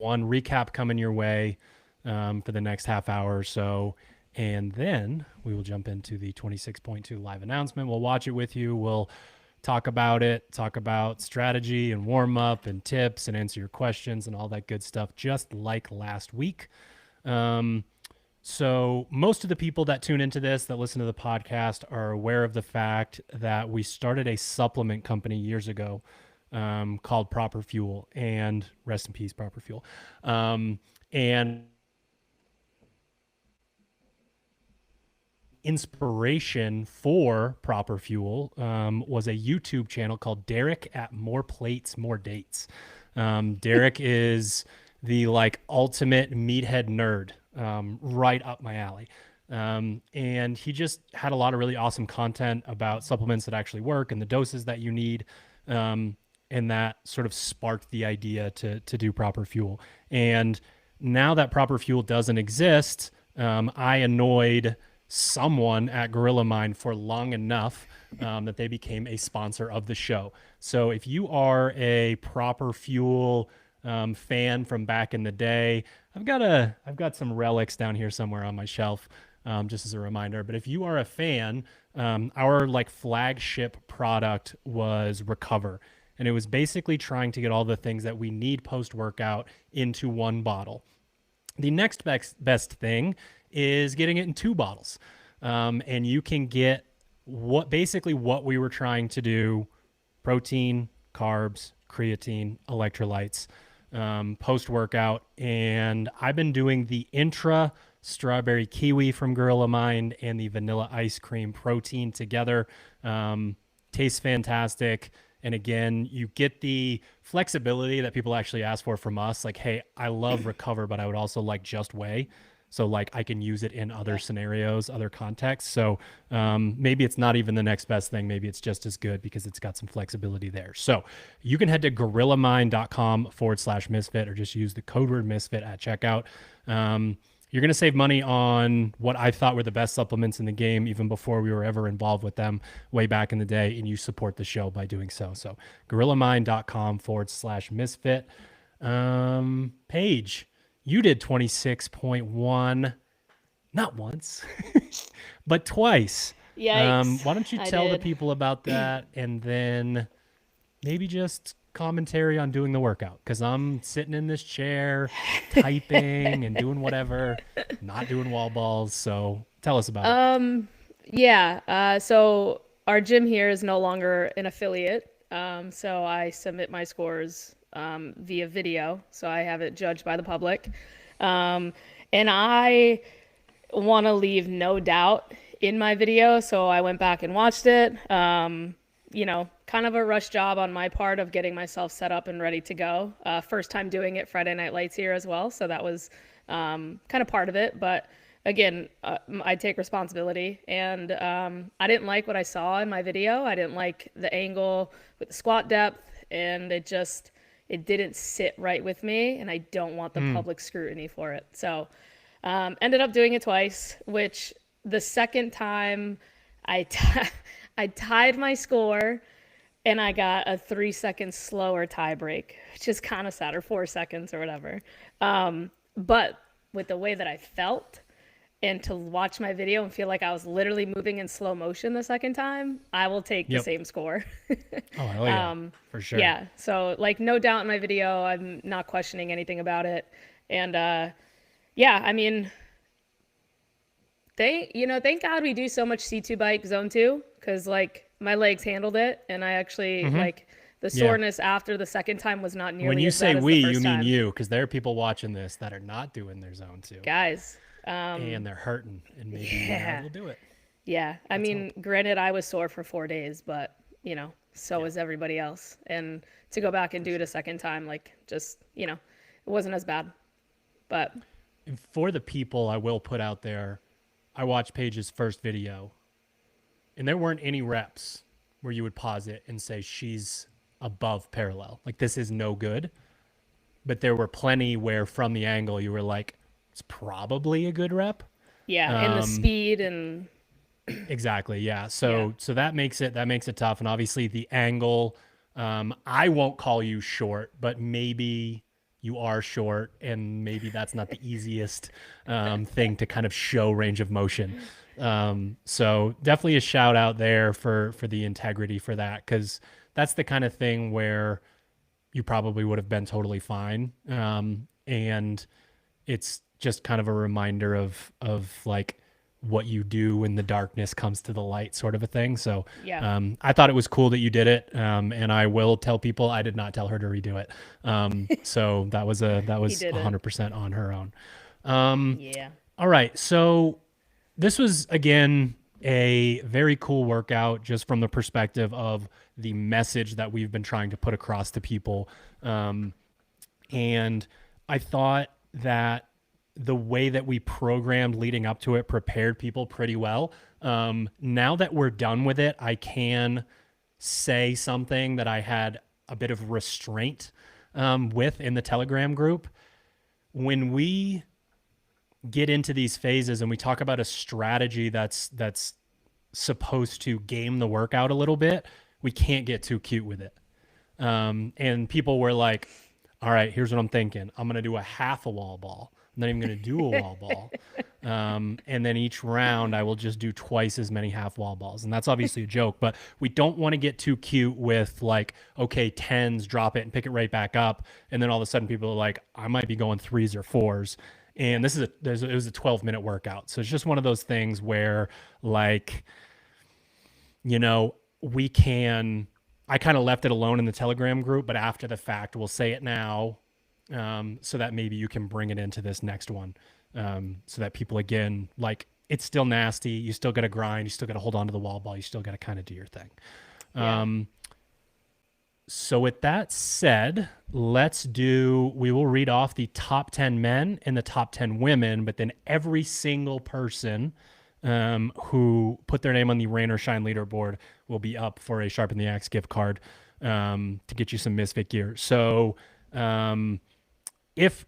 one recap coming your way for the next half hour or so. And then we will jump into the 26.2 live announcement. We'll watch it with you. We'll talk about it, talk about strategy and warm up and tips and answer your questions and all that good stuff, just like last week. So most of the people that tune into this, that listen to the podcast, are aware of the fact that we started a supplement company years ago called Proper Fuel, and rest in peace, Proper Fuel. And inspiration for Proper Fuel was a YouTube channel called Derek at More Plates, More Dates. Derek is the like ultimate meathead nerd, right up my alley. And he just had a lot of really awesome content about supplements that actually work and the doses that you need. And that sort of sparked the idea to do Proper Fuel. And now that Proper Fuel doesn't exist, I annoyed someone at Gorilla Mind for long enough that they became a sponsor of the show. So if you are a Proper Fuel fan from back in the day, I've got some relics down here somewhere on my shelf, just as a reminder. But if you are a fan, our like flagship product was Recover. And it was basically trying to get all the things that we need post-workout into one bottle. The next best thing is getting it in 2 bottles. And you can get what we were trying to do: protein, carbs, creatine, electrolytes, post-workout. And I've been doing the Intra Strawberry Kiwi from Gorilla Mind and the Vanilla Ice Cream Protein together. Tastes fantastic. And again, you get the flexibility that people actually ask for from us. Like, hey, I love Recover, but I would also like Just Whey. So like I can use it in other scenarios, other contexts. So maybe it's not even the next best thing. Maybe it's just as good because it's got some flexibility there. So you can head to gorillamind.com/misfit or just use the code word misfit at checkout. You're going to save money on what I thought were the best supplements in the game, even before we were ever involved with them way back in the day. And you support the show by doing so. So gorillamind.com/misfit. Paige, you did 26.1, not once, but twice. Yikes. Why don't you tell the people about that, and then maybe just commentary on doing the workout? Because I'm sitting in this chair typing and doing whatever, not doing wall balls. So tell us about it. Yeah. So our gym here is no longer an affiliate. So I submit my scores via video. So I have it judged by the public. And I want to leave no doubt in my video. So I went back and watched it. Kind of a rush job on my part of getting myself set up and ready to go. First time doing it Friday Night Lights here as well. So that was kind of part of it. But again, I take responsibility. And I didn't like what I saw in my video. I didn't like the angle with the squat depth. And it didn't sit right with me. And I don't want the public scrutiny for it. So ended up doing it twice, which the second time I tied my score. And I got a 3 second slower tie break, which is kind of sad, or 4 seconds or whatever. But with the way that I felt, and to watch my video and feel like I was literally moving in slow motion the second time, I will take the same score. Oh, hell yeah. For sure. Yeah. So like no doubt in my video, I'm not questioning anything about it. And yeah, I mean, thank God we do so much C2 bike zone 2, because like my legs handled it, and I actually like the soreness after the second time was not nearly When you as say bad as we, the first you mean time. you, because there are people watching this that are not doing their zone 2. Guys. And they're hurting, and maybe you'll do it. Yeah. I mean, granted, I was sore for 4 days, but so was everybody else. And to go back and do it a second time, like just, it wasn't as bad. But And for the people I will put out there, I watched Paige's first video, and there weren't any reps where you would pause it and say she's above parallel. Like, this is no good. But there were plenty where from the angle you were like, it's probably a good rep. yeah, and the speed and Exactly. Yeah. So that makes it tough. And obviously the angle, I won't call you short, but maybe you are short, and maybe that's not the easiest thing to kind of show range of motion. So definitely a shout out there for the integrity for that, because that's the kind of thing where you probably would have been totally fine. And it's just kind of a reminder of like what you do when the darkness comes to the light, sort of a thing. So Yeah. I thought it was cool that you did it, and I will tell people I did not tell her to redo it. So that was He didn't. 100% on her own. Yeah. All right, so this was again a very cool workout, just from the perspective of the message that we've been trying to put across to people. And I thought that the way that we programmed leading up to it prepared people pretty well. Now that we're done with it, I can say something that I had a bit of restraint with in the Telegram group. When we get into these phases and we talk about a strategy that's supposed to game the workout a little bit, we can't get too cute with it. And people were like, all right, here's what I'm thinking. I'm going to do a half a wall ball. I'm not even going to do a wall ball. And then each round, I will just do twice as many half wall balls. And that's obviously a joke, but we don't want to get too cute with like, okay, tens, drop it and pick it right back up. And then all of a sudden people are like, I might be going threes or fours. And it was a 12-minute workout. So it's just one of those things where like, I kind of left it alone in the Telegram group, but after the fact, we'll say it now, so that maybe you can bring it into this next one, so that people, again, like, it's still nasty. You still got to grind. You still got to hold on to the wall ball. You still got to kind of do your thing. Yeah. So with that said, we will read off the top 10 men and the top 10 women, but then every single person who put their name on the Rain or Shine leaderboard will be up for a Sharpen the Axe gift card to get you some Misfit gear. So if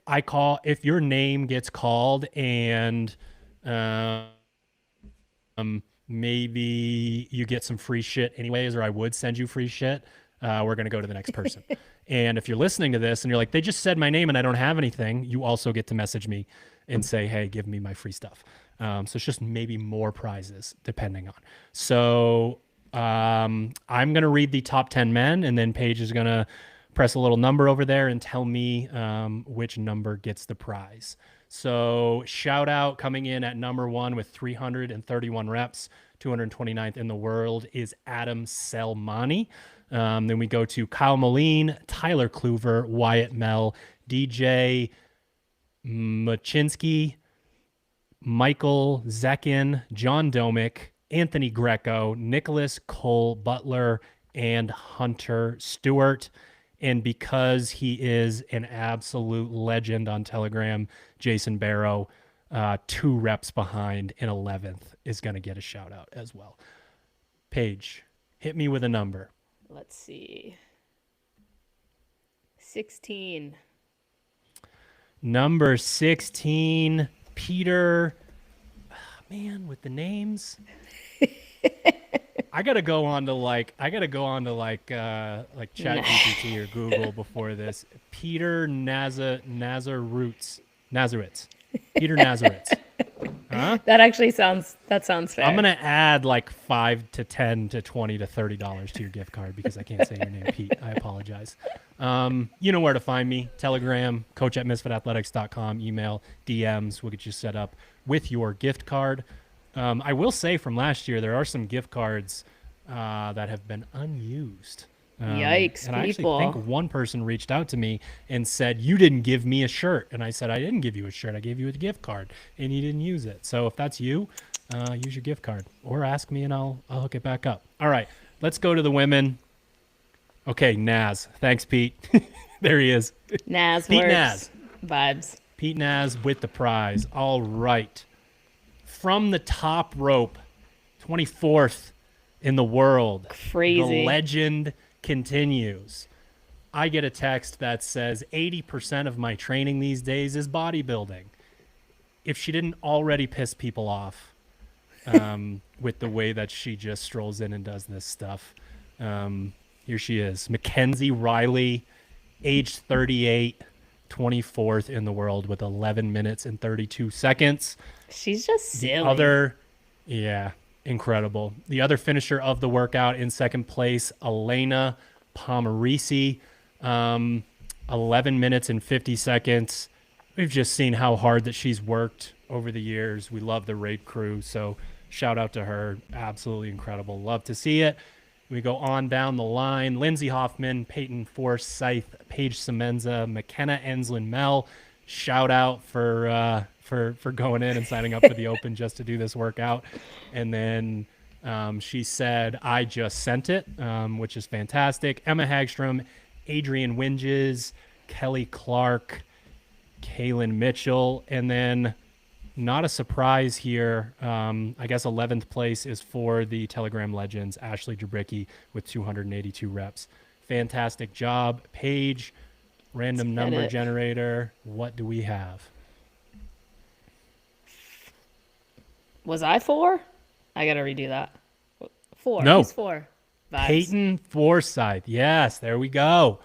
your name gets called and maybe you get some free shit anyways, or I would send you free shit, we're going to go to the next person. And if you're listening to this and you're like, they just said my name and I don't have anything, you also get to message me and say, hey, give me my free stuff. So it's just maybe more prizes depending on. So I'm going to read the top 10 men, and then Paige is going to press a little number over there and tell me which number gets the prize. So shout out coming in at number 1 with 331 reps, 229th in the world, is Adam Selmani. Then we go to Kyle Moline, Tyler Kluver, Wyatt Mell, DJ Machinsky, Michael Zekin, John Domick, Anthony Greco, Nicholas Cole Butler, and Hunter Stewart. And because he is an absolute legend on Telegram, Jason Barrow, 2 reps behind in 11th, is going to get a shout out as well. Paige, hit me with a number. Let's see. 16. Number 16, Peter. Man, with the names. I gotta go on to ChatGPT or Google before this. Peter Nazaretz. Peter Nazaretz. Huh? That sounds fair. I'm gonna add like $5 to $10 to $20 to $30 to your gift card because I can't say your name, Pete. I apologize. You know where to find me: Telegram, coach@misfitathletics.com, email, DMs. We'll get you set up with your gift card. I will say from last year there are some gift cards that have been unused. Yikes, and people. I actually think one person reached out to me and said, you didn't give me a shirt. And I said, I didn't give you a shirt. I gave you a gift card and you didn't use it. So if that's you, use your gift card or ask me and I'll hook it back up. All right, let's go to the women. Okay, Naz. Thanks, Pete. There he is. Naz Pete works. Naz. Vibes. Pete Naz with the prize. All right. From the top rope, 24th in the world. Crazy. The legend continues. I get a text that says 80% of my training these days is bodybuilding. If she didn't already piss people off with the way that she just strolls in and does this stuff, here she is. Mackenzie Riley, age 38, 24th in the world with 11 minutes and 32 seconds. She's just silly. Yeah, incredible. The other finisher of the workout in second place, Elena Pomerisi, 11 minutes and 50 seconds. We've just seen how hard that she's worked over the years. We love the raid crew, so shout out to her. Absolutely incredible. Love to see it. We go on down the line. Lindsay Hoffman, Peyton Forsyth, Paige Semenza, McKenna Enslin Mel. Shout out for going in and signing up for the Open just to do this workout. And then she said, I just sent it, which is fantastic. Emma Hagstrom, Adrian Winges, Kelly Clark, Kaylin Mitchell, and then not a surprise here. I guess 11th place is for the Telegram Legends, Ashley Jabricki with 282 reps. Fantastic job. Paige, random number generator. What do we have? Was I 4? I got to redo that. 4. No. He's 4. Vibes. Peyton Forsyth. Yes, there we go.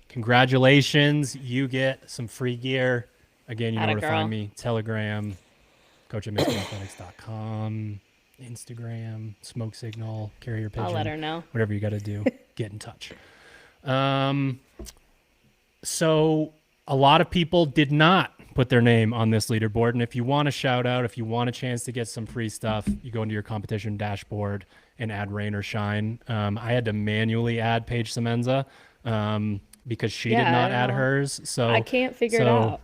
Congratulations. You get some free gear. Again, you know where to find me. Telegram, coach@misfitathletics.com, Instagram, Smoke Signal, Carrier Pigeon. I'll let her know. Whatever you got to do, get in touch. So a lot of people did not put their name on this leaderboard. And if you want a shout out, if you want a chance to get some free stuff, you go into your competition dashboard and add rain or shine. I had to manually add Paige Semenza because she did not add hers. So I can't figure it out.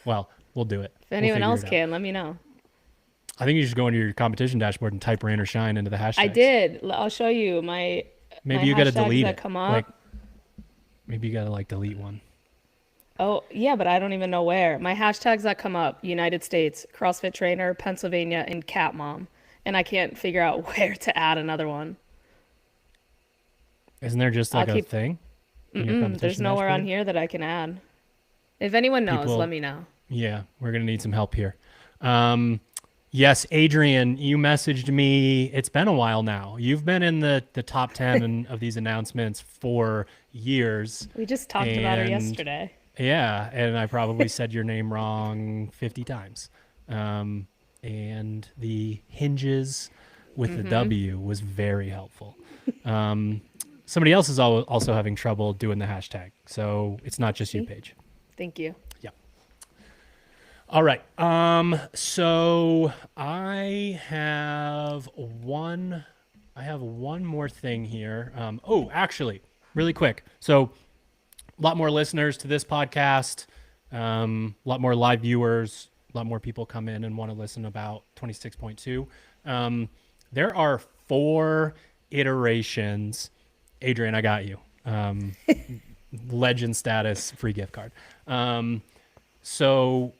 Well, we'll do it. If anyone else can, let me know. I think you should go into your competition dashboard and type rain or shine into the hashtag. I did. I'll show you maybe you got to delete it. Come up. Like, maybe you got to delete one. Oh, yeah, but I don't even know where. My hashtags that come up, United States, CrossFit trainer, Pennsylvania, and cat mom. And I can't figure out where to add another one. Isn't there just a thing? There's nowhere on here that I can add. If anyone knows, let me know. Yeah, we're going to need some help here. Yes, Adrian, you messaged me. It's been a while now. You've been in the top 10 of these announcements for years. We just talked about her yesterday. Yeah, and I probably said your name wrong 50 times. And the hinges with the W was very helpful. Somebody else is also having trouble doing the hashtag. So it's not just you, Paige. Thank you. Yeah. All right. So I have one more thing here. Actually, really quick. So a lot more listeners to this podcast, a lot more live viewers, a lot more people come in and want to listen about 26.2. There are 4 iterations. Adrian, I got you. Legend status, free gift card. So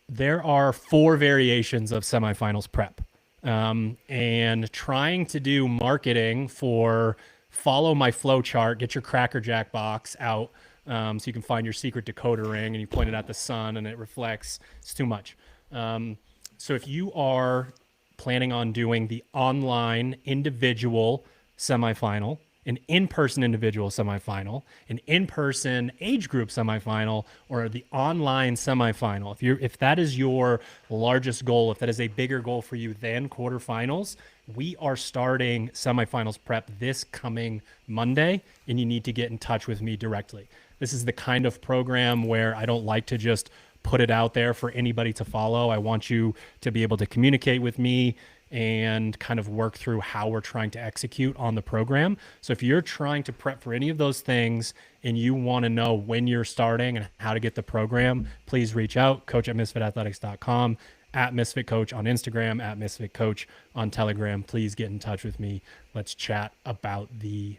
there are 4 variations of semifinals prep. And trying to do marketing for follow my flow chart, get your Cracker Jack box out so you can find your secret decoder ring and you point it at the sun and it reflects. It's too much. So if you are planning on doing the online individual semifinal, an in-person individual semifinal, an in-person age group semifinal, or the online semifinal. If that is your largest goal, if that is a bigger goal for you than quarterfinals, we are starting semifinals prep this coming Monday, and you need to get in touch with me directly. This is the kind of program where I don't like to just put it out there for anybody to follow. I want you to be able to communicate with me and kind of work through how we're trying to execute on the program. So if you're trying to prep for any of those things and you want to know when you're starting and how to get the program, please reach out, coach@misfitathletics.com, @misfitcoach on Instagram, @misfitcoach on Telegram. Please get in touch with me. Let's chat about the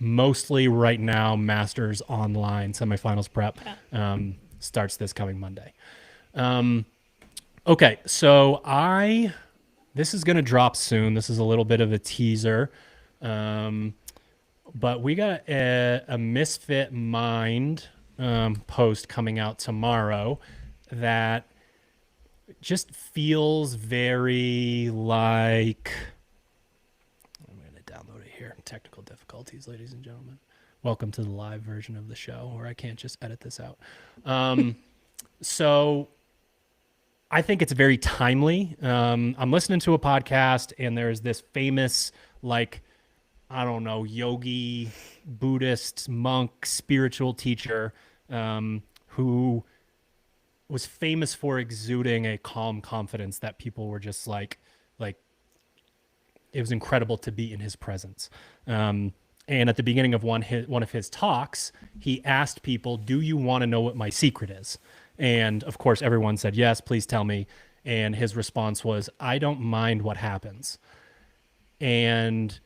mostly right now Masters online semifinals prep. Starts this coming Monday. Okay, so this is going to drop soon. This is a little bit of a teaser. But we got a Misfit Mind post coming out tomorrow that just feels very like... I'm going to download it here. Technical difficulties, ladies and gentlemen. Welcome to the live version of the show where I can't just edit this out. So I think it's very timely. I'm listening to a podcast and there's this famous, like, I don't know, yogi, Buddhist, monk, spiritual teacher who was famous for exuding a calm confidence that people were just like it was incredible to be in his presence. And at the beginning of one of his talks, he asked people, "Do you want to know what my secret is?" And of course, everyone said, "Yes, please tell me." And his response was, "I don't mind what happens." And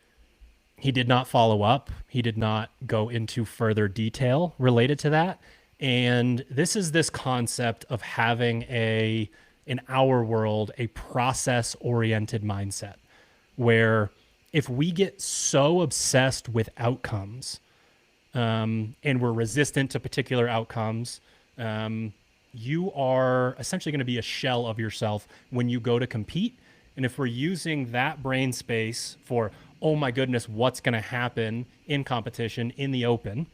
he did not follow up. He did not go into further detail related to that. And this is this concept of having in our world, a process oriented mindset where if we get so obsessed with outcomes and we're resistant to particular outcomes, you are essentially going to be a shell of yourself when you go to compete. And if we're using that brain space for, oh my goodness, what's going to happen in competition in the open,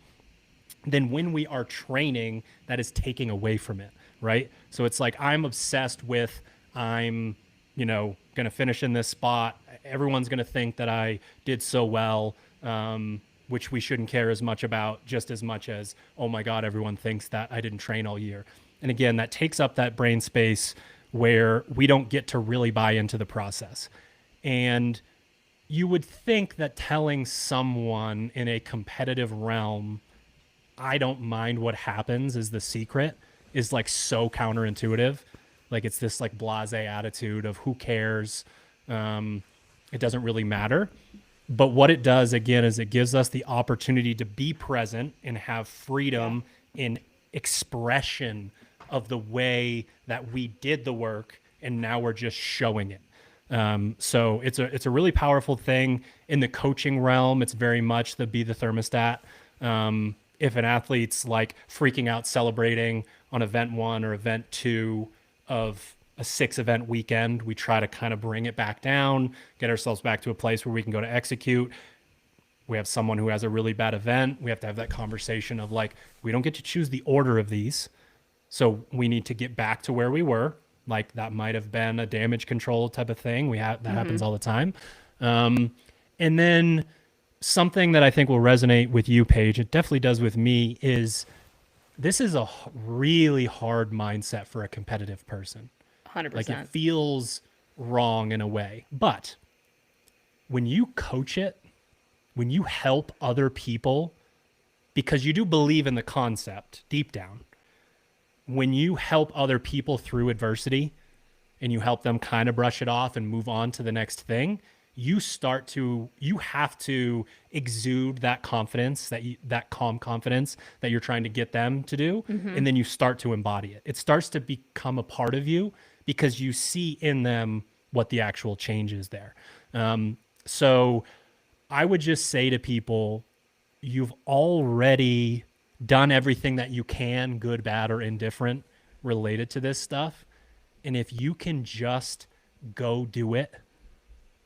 then when we are training, that is taking away from it, right? So it's like I'm obsessed with I'm, going to finish in this spot. Everyone's going to think that I did so well, which we shouldn't care as much about, just as much as, oh my God, everyone thinks that I didn't train all year. And again, that takes up that brain space where we don't get to really buy into the process. And you would think that telling someone in a competitive realm, I don't mind what happens, is the secret, is like so counterintuitive. Like it's this like blasé attitude of who cares? It doesn't really matter. But what it does again is it gives us the opportunity to be present and have freedom in expression of the way that we did the work, and now we're just showing it. So it's a really powerful thing in the coaching realm. It's very much the be the thermostat. If an athlete's like freaking out celebrating on event 1 or event 2 of a 6-event weekend, we try to kind of bring it back down, get ourselves back to a place where we can go to execute. We have someone who has a really bad event. We have to have that conversation of like, we don't get to choose the order of these. So we need to get back to where we were. Like that might have been a damage control type of thing. That happens all the time. And then something that I think will resonate with you, Paige, it definitely does with me, is this is a really hard mindset for a competitive person. 100%. Like it feels wrong in a way. But when you coach it, when you help other people, because you do believe in the concept deep down, when you help other people through adversity and you help them kind of brush it off and move on to the next thing, you have to exude that confidence, that calm confidence that you're trying to get them to do. And then you start to embody it. It starts to become a part of you because you see in them what the actual change is there. So I would just say to people, you've already done everything that you can, good, bad, or indifferent, related to this stuff. And if you can just go do it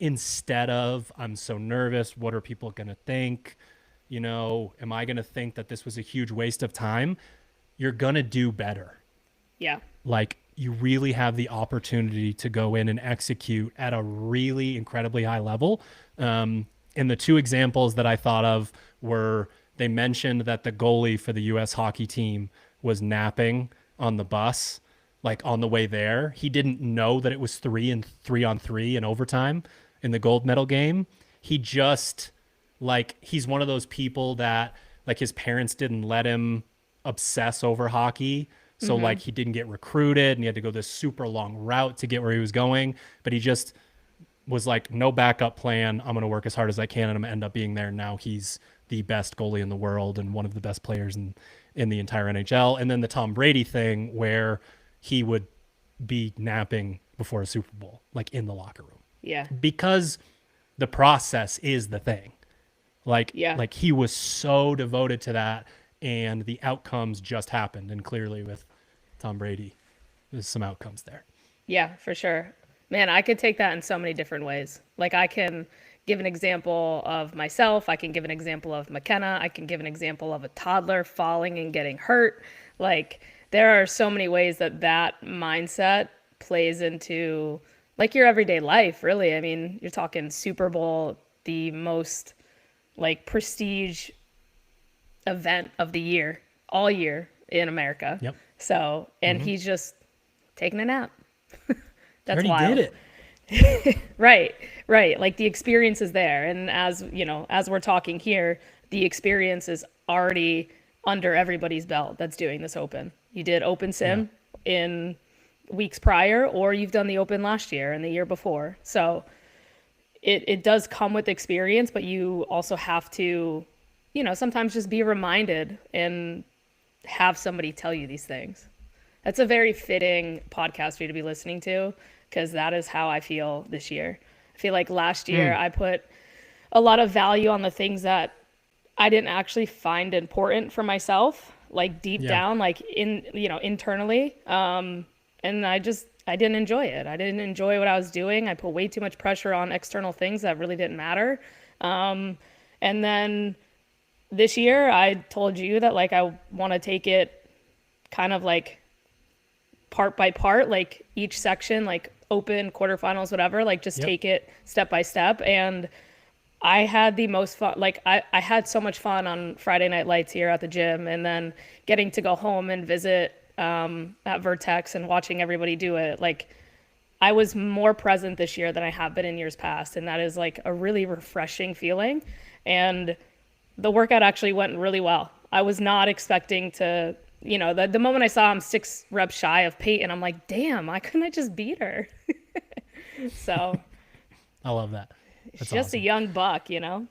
instead of, I'm so nervous, what are people going to think? Am I going to think that this was a huge waste of time? You're going to do better. Yeah. Like you really have the opportunity to go in and execute at a really incredibly high level. And the 2 examples that I thought of were, they mentioned that the goalie for the U.S. hockey team was napping on the bus, like on the way there. He didn't know that it was 3-on-3 in overtime in the gold medal game. He just he's one of those people that like his parents didn't let him obsess over hockey. So like he didn't get recruited and he had to go this super long route to get where he was going. But he just was like, no backup plan. I'm going to work as hard as I can and I'm going to end up being there. Now he's the best goalie in the world and one of the best players in the entire NHL. And then the Tom Brady thing where he would be napping before a Super Bowl, like in the locker room. Yeah. Because the process is the thing. Like he was so devoted to that and the outcomes just happened. And clearly with Tom Brady, there's some outcomes there. Yeah, for sure. Man, I could take that in so many different ways. Like I can give an example of myself. I can give an example of McKenna. I can give an example of a toddler falling and getting hurt. Like, there are so many ways that that mindset plays into like your everyday life, really. I mean, you're talking Super Bowl, the most like prestige event of the year, all year in America. Yep. So, and he's just taking a nap. That's Already wild. did it. Right, right. Like the experience is there. And as you know, as we're talking here, the experience is already under everybody's belt that's doing this open. You did open sim in weeks prior, or you've done the open last year and the year before. So it does come with experience, but you also have to, you know, sometimes just be reminded and have somebody tell you these things. That's a very fitting podcast for you to be listening to, because that is how I feel this year. I feel like last year I put a lot of value on the things that I didn't actually find important for myself, like deep down, like in, you know, internally. And I didn't enjoy it. I didn't enjoy what I was doing. I put way too much pressure on external things that really didn't matter. And then this year I told you that like I want to take it kind of like part by part, like each section, like open, quarterfinals, whatever, like just take it step by step. And I had the most fun. Like I had so much fun on Friday Night Lights here at the gym, and then getting to go home and visit at Vertex and watching everybody do it. Like I was more present this year than I have been in years past. And that is like a really refreshing feeling. And the workout actually went really well. I was not expecting to, you know, the moment I saw I'm 6 reps shy of Peyton, I'm like, damn, why couldn't I just beat her? So I love that. That's just awesome. A young buck, you know?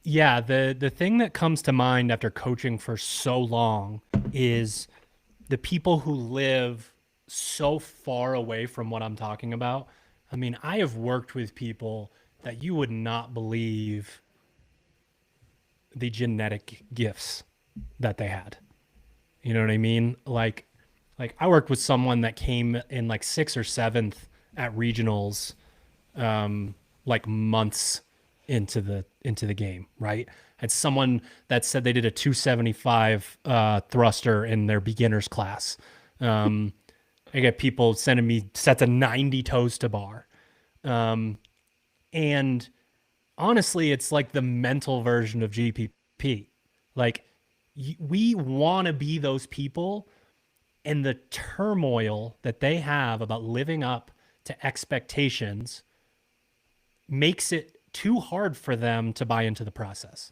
Yeah, the thing that comes to mind after coaching for so long is the people who live so far away from what I'm talking about. I mean, I have worked with people that you would not believe the genetic gifts that they had. You know what I mean? Like I worked with someone that came in like 6th or 7th at regionals, like months into the game, right? Had someone that said they did a 275 thruster in their beginners class. I get people sending me sets of 90 toes to bar. And honestly, it's like the mental version of GPP. Like we want to be those people, and the turmoil that they have about living up to expectations makes it too hard for them to buy into the process,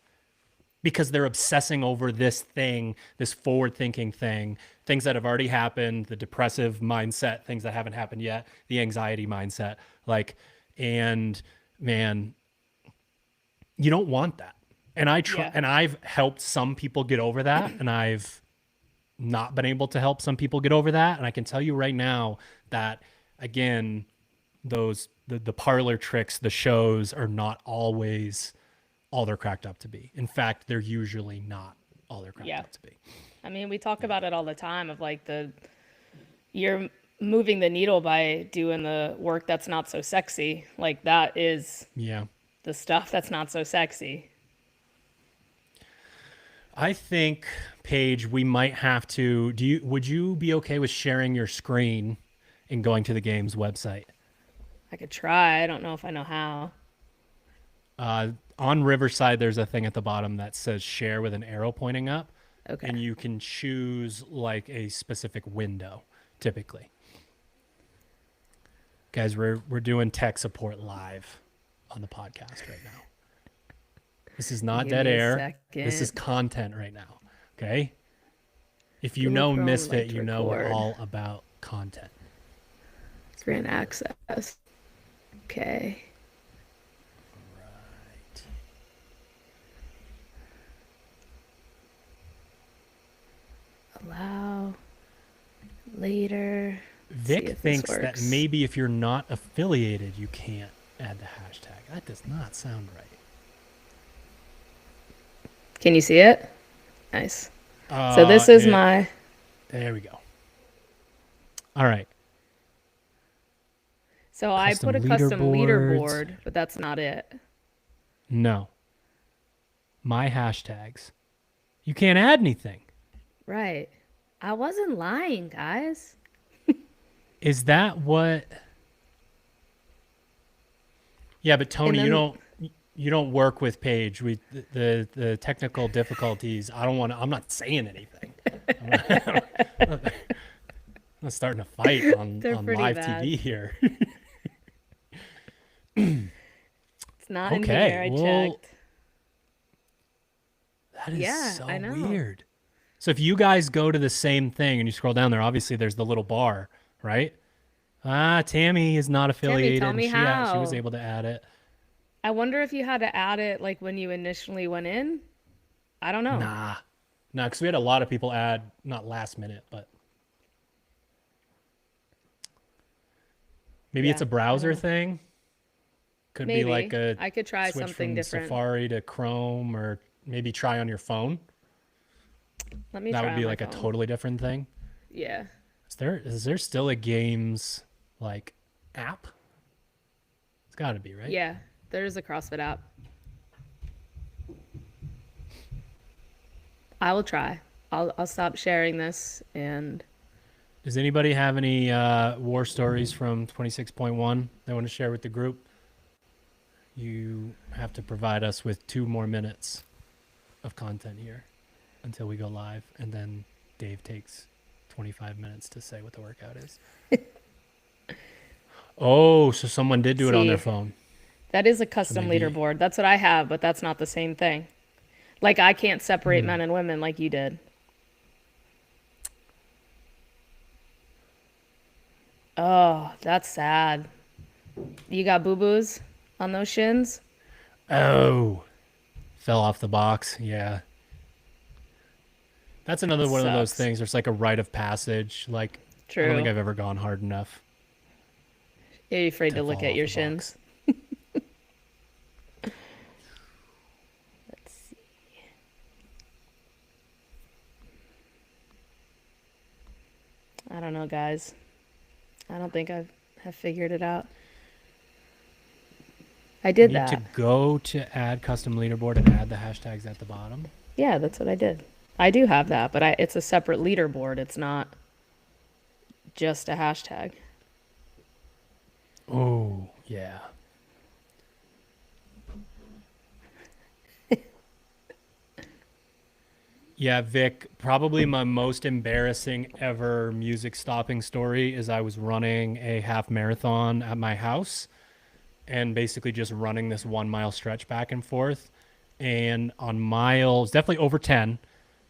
because they're obsessing over this thing, this forward-thinking thing, things that have already happened, the depressive mindset, things that haven't happened yet, the anxiety mindset. Like, and man, you don't want that. And and I've helped some people get over that, and I've not been able to help some people get over that. And I can tell you right now that, again, those the parlor tricks, the shows are not always all they're cracked up to be. In fact, they're usually not all they're cracked up to be. I mean, we talk about it all the time of like you're moving the needle by doing the work that's not so sexy. Like that is the stuff that's not so sexy. I think, Paige, we might have to, would you be okay with sharing your screen and going to the game's website? I could try. I don't know if I know how. On Riverside, there's a thing at the bottom that says share with an arrow pointing up. Okay. And you can choose like a specific window, typically. Guys, we're doing tech support live on the podcast right now. This is not dead air. This is content right now. Okay? If you know Misfit, you know we're all about content. Grant access. Okay. Right. Allow later. Vic thinks that maybe if you're not affiliated, you can't add the hashtag. That does not sound right. Can you see it? Nice. So this is my... There we go. All right. So I put Custom a custom leaderboards. leaderboard, but that's not it. No. My hashtags. You can't add anything. Right. I wasn't lying, guys. Is that what? Yeah, but And Tony, then you don't work with Paige. The technical difficulties. I don't want to. I'm not saying anything. I'm not starting a fight on they're pretty live bad. TV here. It's not in Okay, here. I well, checked. that is Yeah, I so know. weird. So if you guys go to the same thing and you scroll down there, obviously there's the little bar, right? Ah, Tammy is not Tammy, tell affiliated, and me she was how. able to add it. I wonder if you had to add it like when you initially went in. I don't know. Nah, because we had a lot of people add, not last minute, but maybe it's Yeah, a I browser know. thing. Could be like Maybe a I could try switch something from different. Safari to Chrome, or maybe try on your phone. Let me That try would on be my like a phone. totally different thing. Yeah. Is there still a games like app? It's got to be, right? Yeah. There's a CrossFit app. I will try. I'll stop sharing this and Does anybody have any war stories from 26.1 they want to share with the group? You have to provide us with 2 more minutes of content here until we go live, and then Dave takes 25 minutes to say what the workout is. Oh, so someone did do it on their see. phone. That is a So custom maybe. leaderboard. That's what I have, but that's not the same thing. Like I can't separate Hmm. men and women like you did. Oh, that's sad. You got boo-boos on those shins? Oh, fell off the box. Yeah. That's another one of those Sucks. things. There's like a rite of passage. Like, I don't think True. I've ever gone hard enough Are you afraid to to look fall at off your the box. shins? Let's see. I don't know, guys. I don't think have figured it out. I You did need to that. go to add custom leaderboard and add the hashtags at the bottom. Yeah, that's what I did. I do have that, but it's a separate leaderboard. It's not just a hashtag. Oh, yeah. Yeah, Vic, probably my most embarrassing ever music stopping story is I was running a half marathon at my house and basically just running this 1 mile stretch back and forth. And on miles, definitely over 10,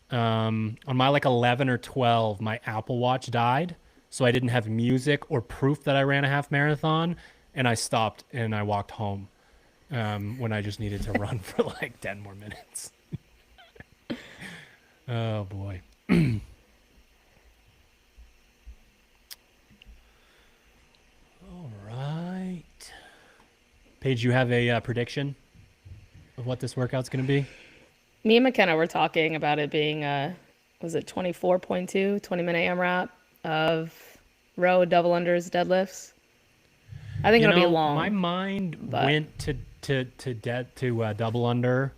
on mile like 11 or 12, my Apple Watch died. So I didn't have music or proof that I ran a half marathon. And I stopped and I walked home when I just needed to run for like 10 more minutes. Oh, boy. All right. Paige, you have a prediction of what this workout's going to be? Me and McKenna were talking about it being was it 24.2, 20-minute AMRAP of row double unders deadlifts. I think You it'll be know, my long, mind but went to double under,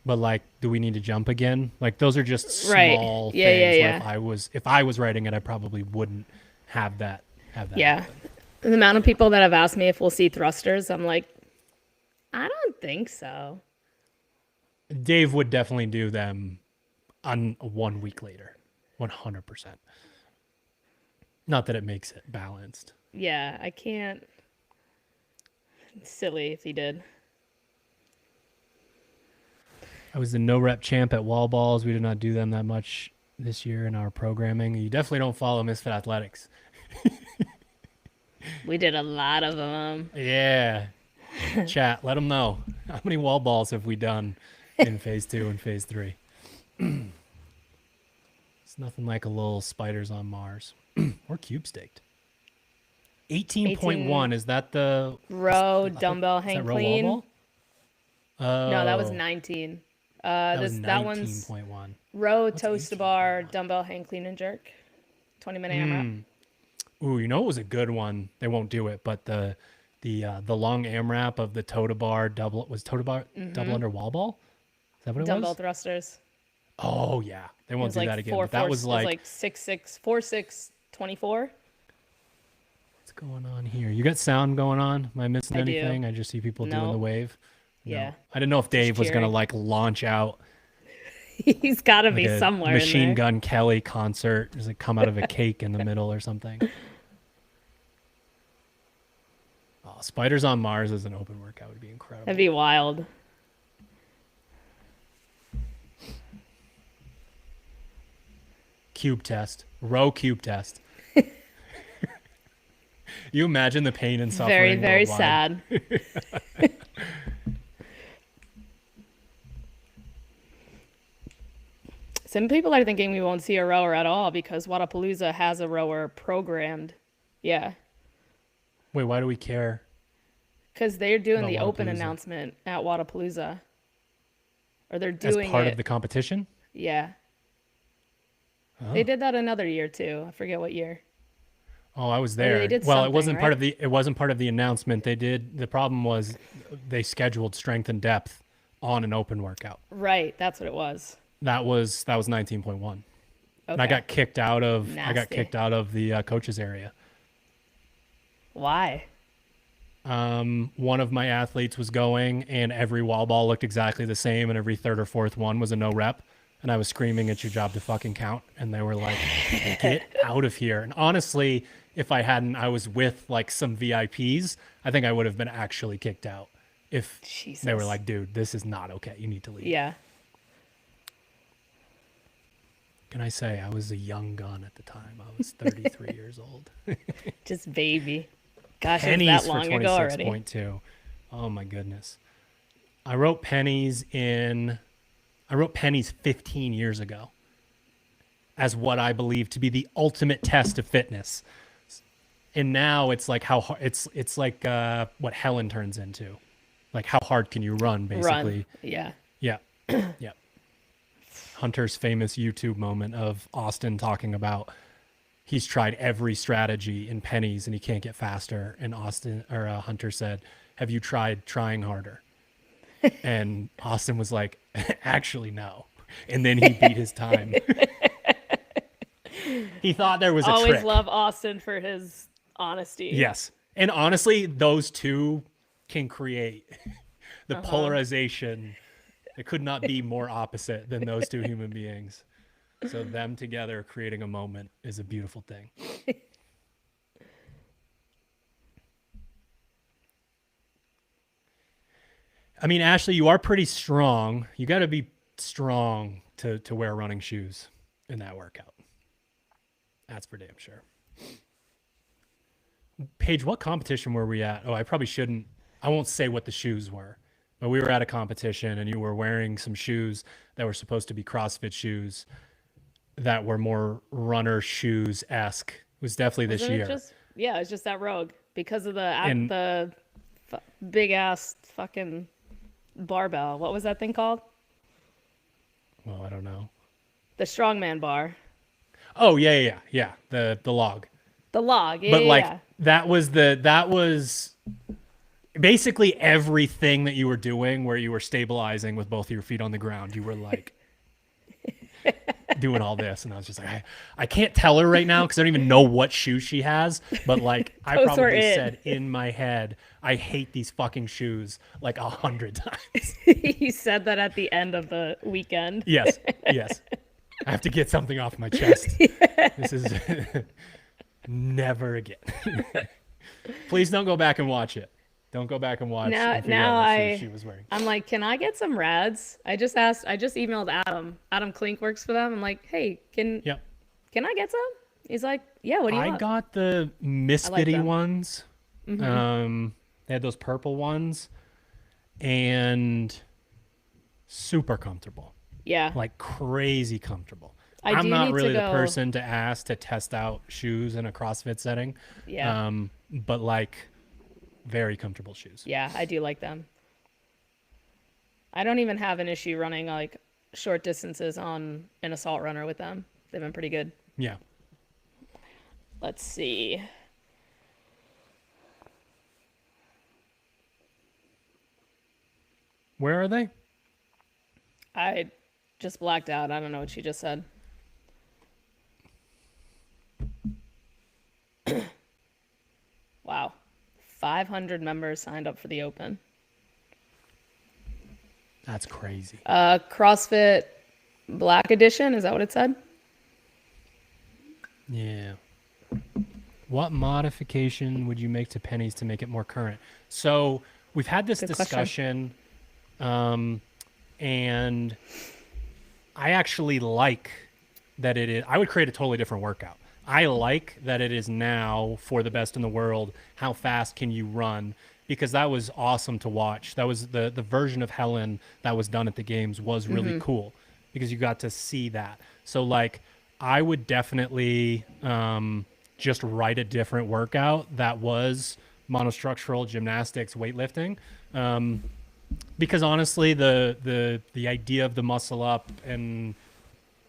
but like, do we need to jump again? Like, those are just right. small Yeah, yeah, things where yeah. if I was writing it, I probably wouldn't have that Yeah. happen. The amount of Yeah. people that have asked me if we'll see thrusters, I'm like, I don't think so. Dave would definitely do them on 1 week later, 100%. Not that it makes it balanced. Yeah, I can't. It's silly if he did. I was the no rep champ at wall balls. We did not do them that much this year in our programming. You definitely don't follow Misfit Athletics. We did a lot of them. Yeah. Chat, let them know. How many wall balls have we done in phase 2 and phase 3? It's nothing like a little spiders on Mars. Or cube staked. 18 18.1, is that the row dumbbell is that hang row wall clean. ball? No, that was Oh, 19. that was That one's 19.1. row What's toast to bar 18.1? dumbbell hang clean and jerk. 20-minute AMRAP. Ooh, you know it was a good one. They won't do it, but the long AMRAP of the toe to bar double under wall ball. Is that what it Dumbbell was? thrusters. Oh yeah, they It won't was do like that again. But that was it was like, like 6'6", 4'6", 24. what's going on here? You got sound going on? Am I missing I do. anything? I just see people doing the No. wave. Yeah. No, I didn't know if Just Dave was gonna cheering. like launch out He's got to like be a somewhere in Machine there. Gun Kelly concert, just like come out of a cake in the middle or something. Oh, Spiders on Mars as an open workout would be incredible. That'd be wild. Cube test, row cube test. You imagine the pain and suffering. Very, very worldwide. sad. Some people are thinking we won't see a rower at all because Wadapalooza has a rower programmed. Yeah. Wait, why do we care? Because they're doing About the open Wadapalooza? announcement at Wadapalooza. Or they're As doing part it. of the competition? Yeah. Oh. They did that another year too. I forget what year. Oh, I was Maybe there. they did Well, it something, wasn't part right? of the. It wasn't part of the announcement. They did. The problem was, they scheduled strength and depth on an open workout. Right. That's what it was. That was 19.1, and I Okay. got kicked out of. I got Nasty. kicked out of the coaches area. Why? One of my athletes was going, and every wall ball looked exactly the same, and every third or fourth one was a no rep. And I was screaming, "It's your job to fucking count!" And they were like, "Get out of here!" And honestly, if I hadn't, I was with like some VIPs, I think I would have been actually kicked out. If they were Jesus. like, "Dude, this is not okay. You need to leave." Yeah. Can I say I was a young gun at the time? I was 33 years old. Just baby. Gosh, it was Pennies that for long ago already. 26.2. Oh my goodness. I wrote pennies 15 years ago as what I believe to be the ultimate test of fitness. And now it's like it's like what Helen turns into. Like how hard can you run, basically. Run. Yeah. Yeah. Yeah. Hunter's famous YouTube moment of Austin talking about he's tried every strategy in pennies and he can't get faster. And Hunter said, "Have you tried trying harder?" And Austin was like, "Actually, no." And then he beat his time. He thought there was a Always trick. love Austin for his honesty. Yes. And honestly, those two can create the polarization. It could not be more opposite than those two human beings. So them together creating a moment is a beautiful thing. I mean, Ashley, you are pretty strong. You got to be strong to wear running shoes in that workout. That's for damn sure. Paige, what competition were we at? Oh, I probably shouldn't. I won't say what the shoes were, but we were at a competition and you were wearing some shoes that were supposed to be CrossFit shoes that were more runner shoes-esque. It was definitely this Wasn't year. it just, yeah, it's just that rogue because of And- the big ass fucking barbell. What was that thing called? Well, I don't know. The strongman bar. Oh, yeah. The log. The log. Yeah, But yeah, like yeah. that was basically everything that you were doing where you were stabilizing with both of your feet on the ground. You were like doing all this, and I was just like, I can't tell her right now because I don't even know what shoes she has, but like I Those were probably it. said in my head, I hate these fucking shoes like 100 times. You said that at the end of the weekend. Yes. I have to get something off my chest. This is never again. Please don't go back and watch it. Don't go back and watch. Now- and figure now out what shoes she was wearing. I'm like, can I get some rads? I just emailed Adam. Adam Klink works for them. I'm like, hey, can Yep. I get some? He's like, yeah, what do you I want? got the Misfitty them. ones. They had those purple ones, and super comfortable, Yeah. like crazy comfortable. I I'm do not need to really the go- person to ask to test out shoes in a CrossFit setting. Yeah. But like very comfortable shoes. Yeah, I do like them. I don't even have an issue running like short distances on an assault runner with them. They've been pretty good. Yeah. Let's see. Where are they? I just blacked out. I don't know what she just said. Wow. 500 members signed up for the Open. That's crazy. CrossFit Black Edition, is that what it said? Yeah. What modification would you make to pennies to make it more current? So we've had this Good discussion, and I actually like that it is. I would create a totally different workout. I like that it is now for the best in the world. How fast can you run? Because that was awesome to watch. That was the version of Helen that was done at the games was really cool because you got to see that. So like, I would definitely just write a different workout that was monostructural gymnastics, weightlifting. Because honestly, the idea of the muscle up and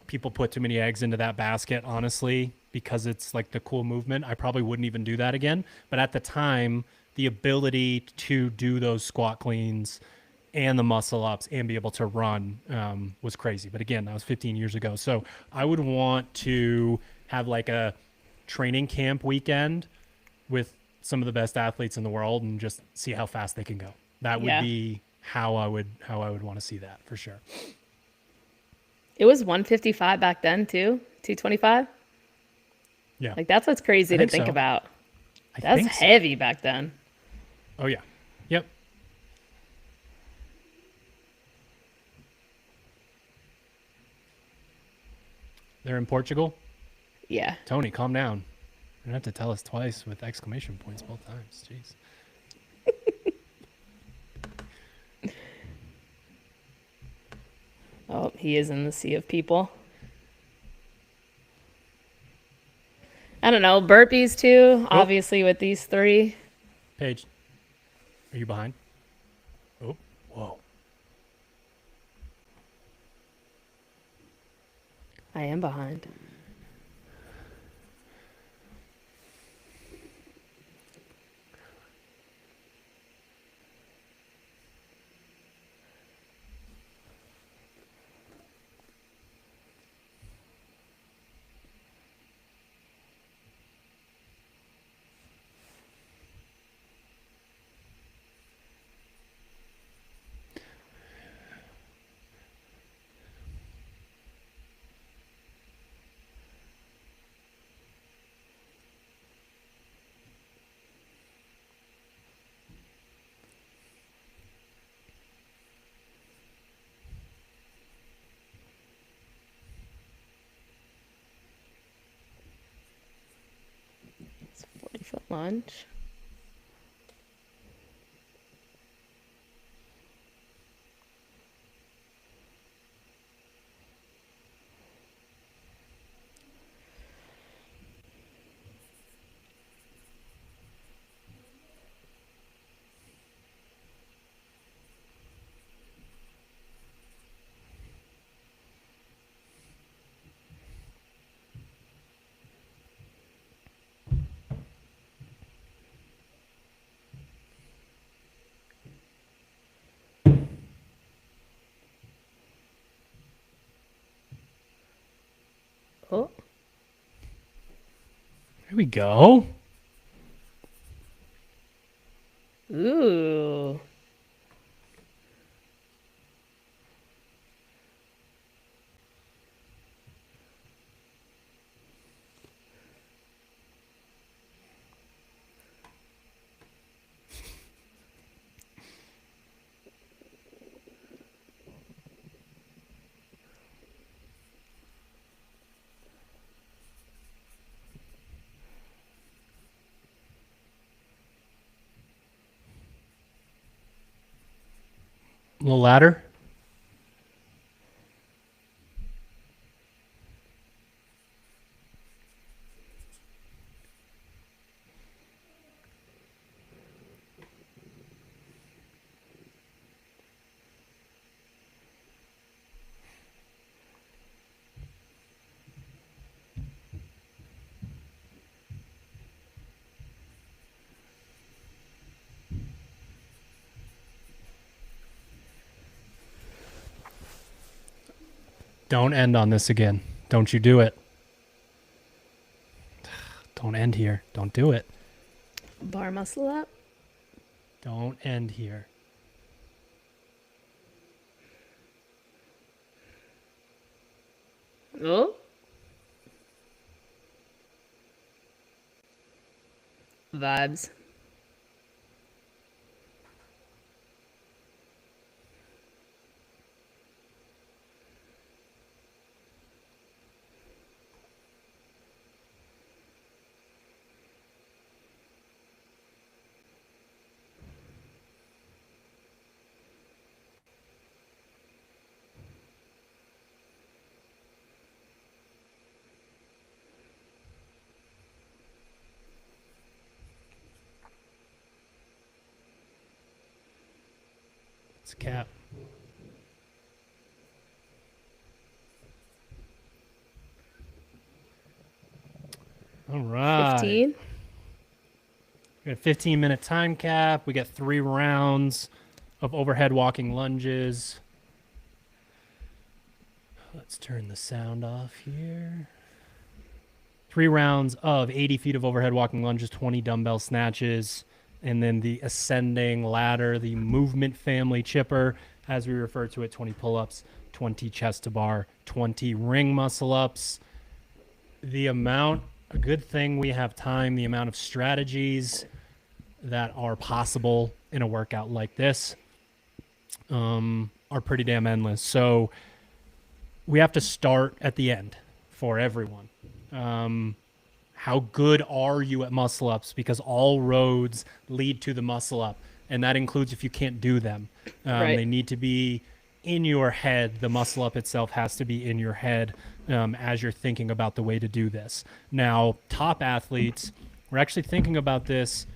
people put too many eggs into that basket, honestly, because it's like the cool movement. I probably wouldn't even do that again. But at the time, the ability to do those squat cleans and the muscle ups and be able to run was crazy. But again, that was 15 years ago. So I would want to have like a training camp weekend with some of the best athletes in the world and just see how fast they can go. That would Yeah. be how I would want to see that for sure. It was 155 back then, too. 225. Yeah. Like, that's what's crazy I to think think so. about. I That's think so. heavy back then. Oh yeah. Yep. They're in Portugal. Yeah. Tony, calm down. You don't have to tell us twice with exclamation points both times. Jeez. Oh, he is in the sea of people. I don't know. Burpees, too, Oh, obviously, with these three. Paige, are you behind? Oh, whoa. I am behind. It's a 40-foot lunge. Oh, Here we go. ooh. A little ladder. Don't end on this again. Don't you do it. Don't end here. Don't do it. Bar muscle up. Don't end here. Oh. Vibes. It's a cap. All right. 15. We got a 15-minute time cap. We got 3 rounds of overhead walking lunges. Let's turn the sound off here. 3 rounds of 80 feet of overhead walking lunges, 20 dumbbell snatches, and then the ascending ladder, the movement family chipper, as we refer to it, 20 pull-ups, 20 chest to bar, 20 ring muscle ups. A good thing we have time, the amount of strategies that are possible in a workout like this are pretty damn endless. So we have to start at the end for everyone. How good are you at muscle ups? Because all roads lead to the muscle up, and that includes if you can't do them. Right. They need to be in your head. The muscle up itself has to be in your head as you're thinking about the way to do this. Now, top athletes, we're actually thinking about this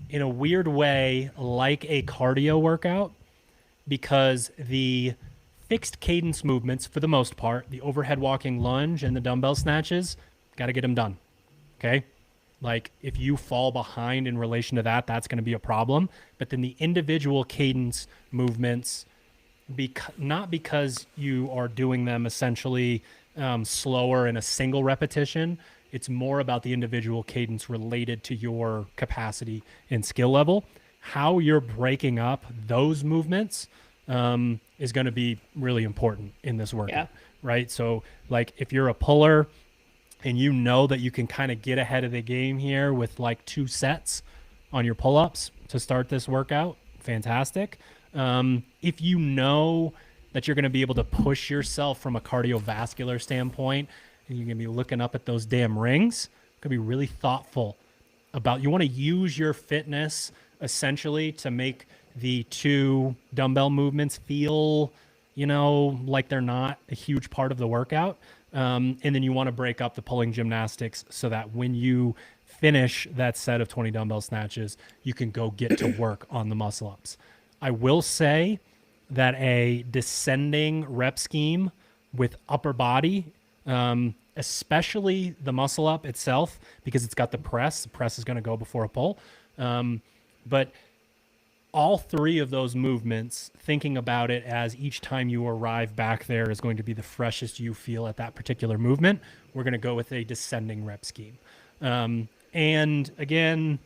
in a weird way, like a cardio workout, because the fixed cadence movements, for the most part, the overhead walking lunge and the dumbbell snatches, got to get them done. Okay? Like, if you fall behind in relation to that, that's going to be a problem. But then the individual cadence movements, not because you are doing them essentially slower in a single repetition, it's more about the individual cadence related to your capacity and skill level. How you're breaking up those movements is going to be really important in this workout, right? So, like, if you're a puller and you know that you can kind of get ahead of the game here with like 2 sets on your pull-ups to start this workout, fantastic. If you know that you're going to be able to push yourself from a cardiovascular standpoint and you're going to be looking up at those damn rings, going to be really thoughtful about, you want to use your fitness essentially to make the 2 dumbbell movements feel, like they're not a huge part of the workout. And then you want to break up the pulling gymnastics so that when you finish that set of 20 dumbbell snatches, you can go get to work on the muscle ups. I will say that a descending rep scheme with upper body, especially the muscle up itself, because it's got the press is going to go before a pull. But all 3 of those movements, thinking about it as each time you arrive back there is going to be the freshest you feel at that particular movement, we're going to go with a descending rep scheme. And again,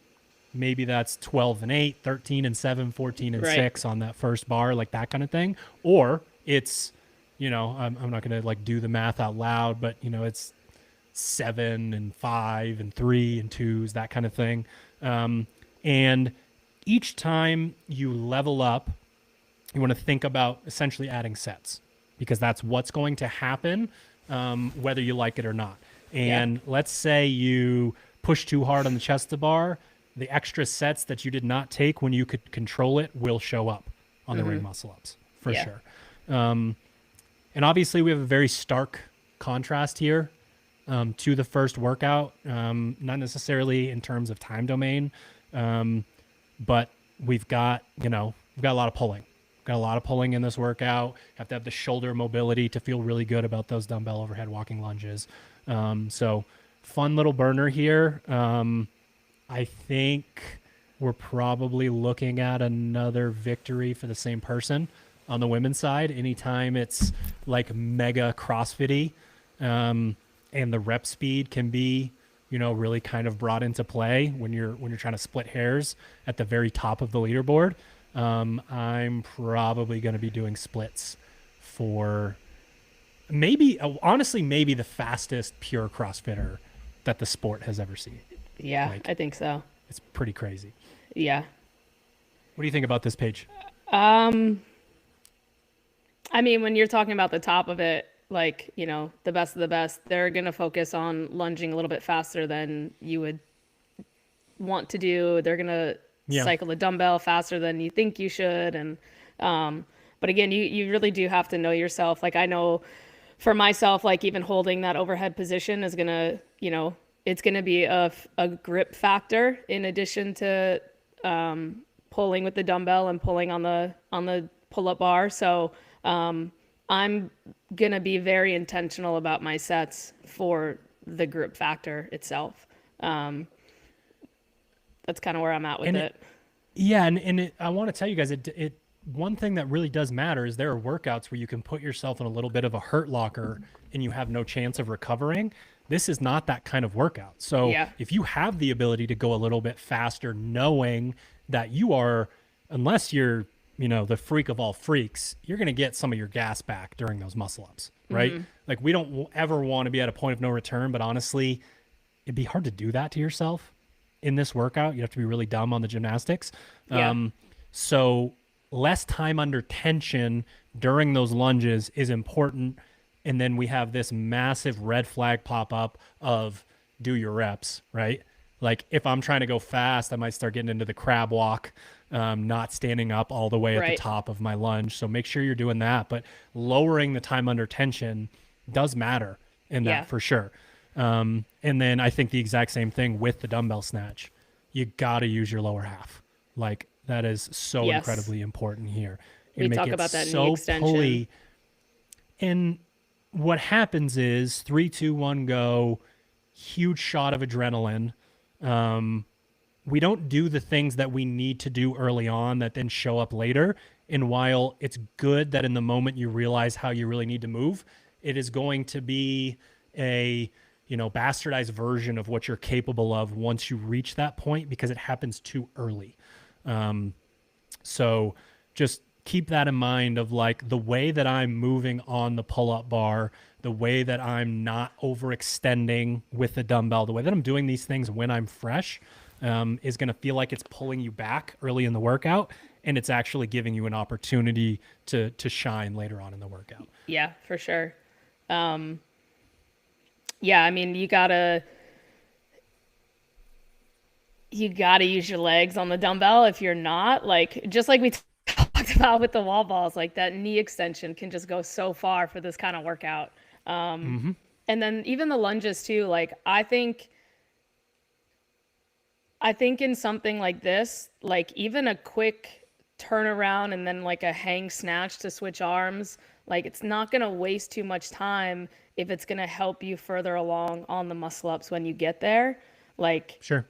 maybe that's 12 and 8, 13 and 7, 14 and 6 on that first bar, like that kind of thing. Or it's, I'm not going to like do the math out loud, but it's 7 and 5 and 3 and 2s, that kind of thing. And each time you level up, you want to think about essentially adding sets, because that's what's going to happen, whether you like it or not. And let's say you push too hard on the chest to bar, the extra sets that you did not take when you could control it will show up on the ring muscle ups for sure. And obviously we have a very stark contrast here to the first workout, not necessarily in terms of time domain, but we've got a lot of pulling. Got a lot of pulling in this workout. Have to have the shoulder mobility to feel really good about those dumbbell overhead walking lunges. So fun little burner here. I think we're probably looking at another victory for the same person on the women's side. Anytime it's like mega CrossFit-y, and the rep speed can be, really kind of brought into play when you're trying to split hairs at the very top of the leaderboard. I'm probably going to be doing splits for maybe, honestly, maybe the fastest pure CrossFitter that the sport has ever seen. Yeah, Like, I think so. it's pretty crazy. Yeah. What do you think about this page? Um, I mean, when you're talking about the top of it, like, the best of the best, they're going to focus on lunging a little bit faster than you would want to do. They're going to Yeah. cycle the dumbbell faster than you think you should. But again, you really do have to know yourself. Like, I know for myself, like, even holding that overhead position is going to, it's going to be a grip factor in addition to pulling with the dumbbell and pulling on the pull-up bar. So I'm going to be very intentional about my sets for the grip factor itself. That's kind of where I'm at with it. Yeah, and I want to tell you guys, it one thing that really does matter is there are workouts where you can put yourself in a little bit of a hurt locker and you have no chance of recovering. This is not that kind of workout. So if you have the ability to go a little bit faster, knowing that you are, unless you're, the freak of all freaks, you're going to get some of your gas back during those muscle ups, right? Mm-hmm. Like, we don't ever want to be at a point of no return, but honestly, it'd be hard to do that to yourself in this workout. You have to be really dumb on the gymnastics. So less time under tension during those lunges is important. And then we have this massive red flag pop up of do your reps, right? Like, if I'm trying to go fast, I might start getting into the crab walk, not standing up all the way at the top of my lunge. So make sure you're doing that. But lowering the time under tension does matter in that for sure. And then I think the exact same thing with the dumbbell snatch. You got to use your lower half. Like, that is so incredibly important here. We talk about that in the extension. Pulley. And what happens is 3, 2, 1, go, huge shot of adrenaline. We don't do the things that we need to do early on that then show up later. And while it's good that in the moment you realize how you really need to move, it is going to be a bastardized version of what you're capable of once you reach that point, because it happens too early. So just keep that in mind of, like, the way that I'm moving on the pull-up bar, the way that I'm not overextending with the dumbbell, the way that I'm doing these things when I'm fresh, is going to feel like it's pulling you back early in the workout, and it's actually giving you an opportunity to shine later on in the workout. Yeah, for sure. Yeah, I mean, you gotta use your legs on the dumbbell. If you're not, like, just like we talked about with the wall balls, like, that knee extension can just go so far for this kind of workout. And then even the lunges too. Like, I think in something like this, like, even a quick turnaround and then like a hang snatch to switch arms, like, it's not going to waste too much time if it's going to help you further along on the muscle ups when you get there. Like, sure.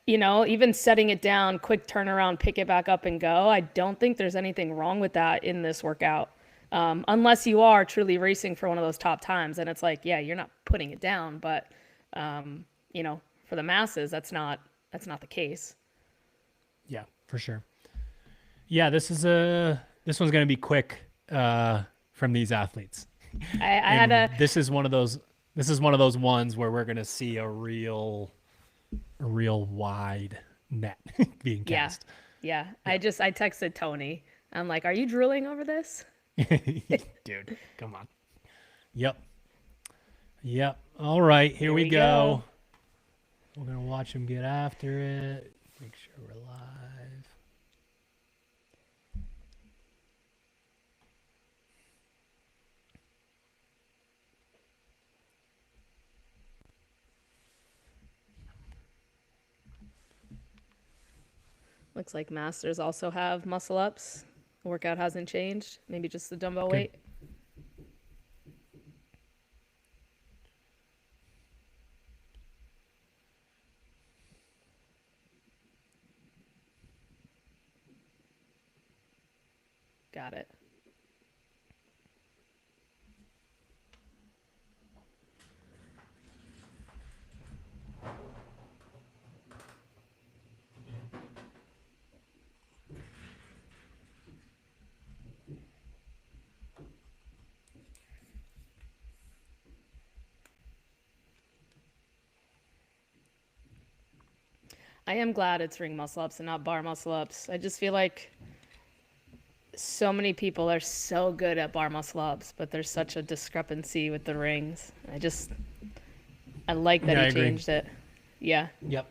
Even setting it down, quick turnaround, pick it back up and go. I don't think there's anything wrong with that in this workout. Unless you are truly racing for one of those top times. And it's like, yeah, you're not putting it down, but, for the masses, that's not the case. Yeah, for sure. Yeah, this one's going to be quick, from these athletes. This is one of those ones where we're going to see a real wide net being cast. Yeah. I texted Tony. I'm like, are you drooling over this? Dude, come on. Yep. All right, here we go. We're going to watch him get after it. Make sure we're live. Looks like masters also have muscle ups. The workout hasn't changed. Maybe just the dumbbell weight. Got it. I am glad it's ring muscle ups and not bar muscle ups. I just feel like so many people are so good at bar muscle ups, but there's such a discrepancy with the rings. I like that Yeah, I he agree. changed it. Yeah. Yep.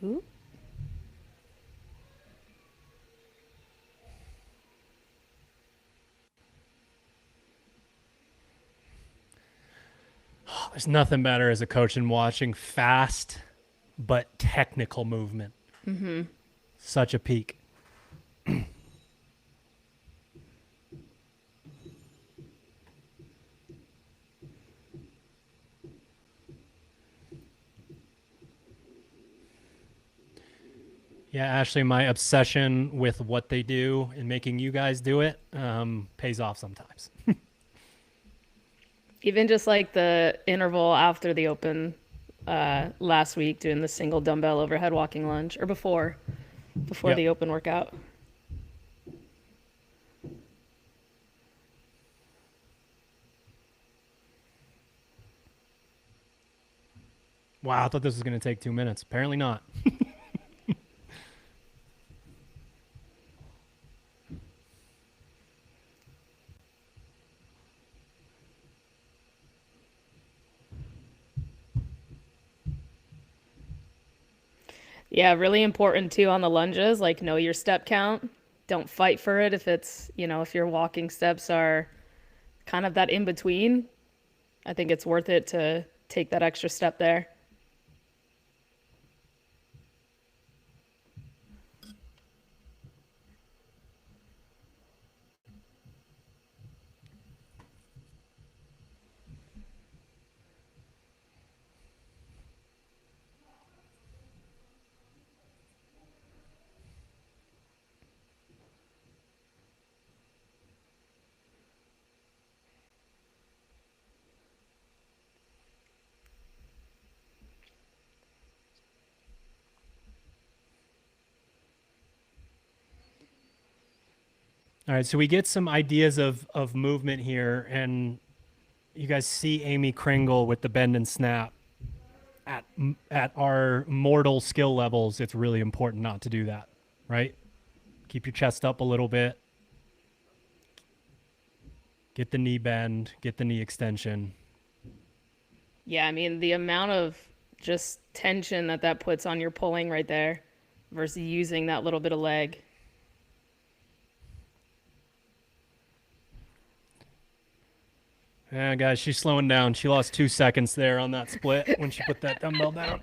Ooh. There's nothing better as a coach than watching fast but technical movement. Such a peak. Yeah, Ashley, my obsession with what they do and making you guys do it pays off sometimes. Even just like the interval after the open last week doing the single dumbbell overhead walking lunge or before Yep. the open workout. Wow, I thought this was going to take 2 minutes. Apparently not. Yeah, really important too on the lunges, like know your step count. Don't fight for it if it's, if your walking steps are kind of that in between. I think it's worth it to take that extra step there. All right, so we get some ideas of movement here, and you guys see Amy Kringle with the bend and snap. At our mortal skill levels, it's really important not to do that, right? Keep your chest up a little bit. Get the knee bend, get the knee extension. Yeah, I mean, the amount of just tension that puts on your pulling right there versus using that little bit of leg. Yeah, guys, she's slowing down. She lost 2 seconds there on that split when she put that dumbbell down.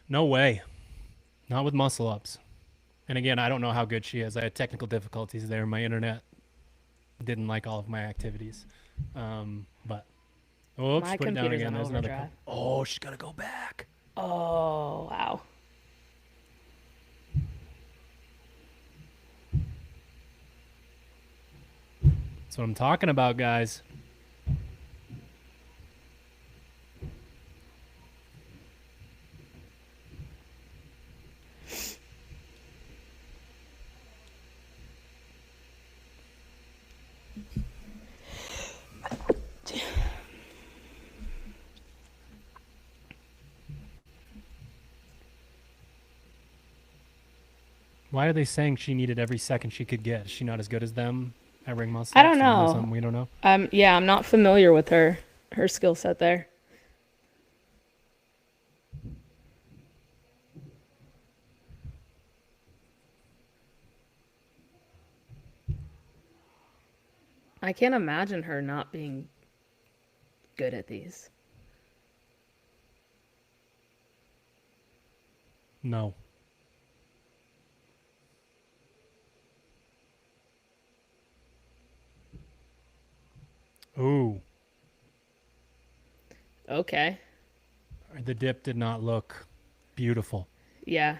No way. Not with muscle ups. And again, I don't know how good she is. I had technical difficulties there. My internet didn't like all of my activities. But oops, My put it down computer's again. on There's another. overdrive. Oh, she's got to go back. Oh, wow. That's what I'm talking about, guys. Why are they saying she needed every second she could get? Is she not as good as them at ring muscle I ups? don't Do we know know. something we don't know? Yeah, I'm not familiar with her. her skill set there. I can't imagine her not being good at these. No. Ooh. Okay. The dip did not look beautiful. Yeah.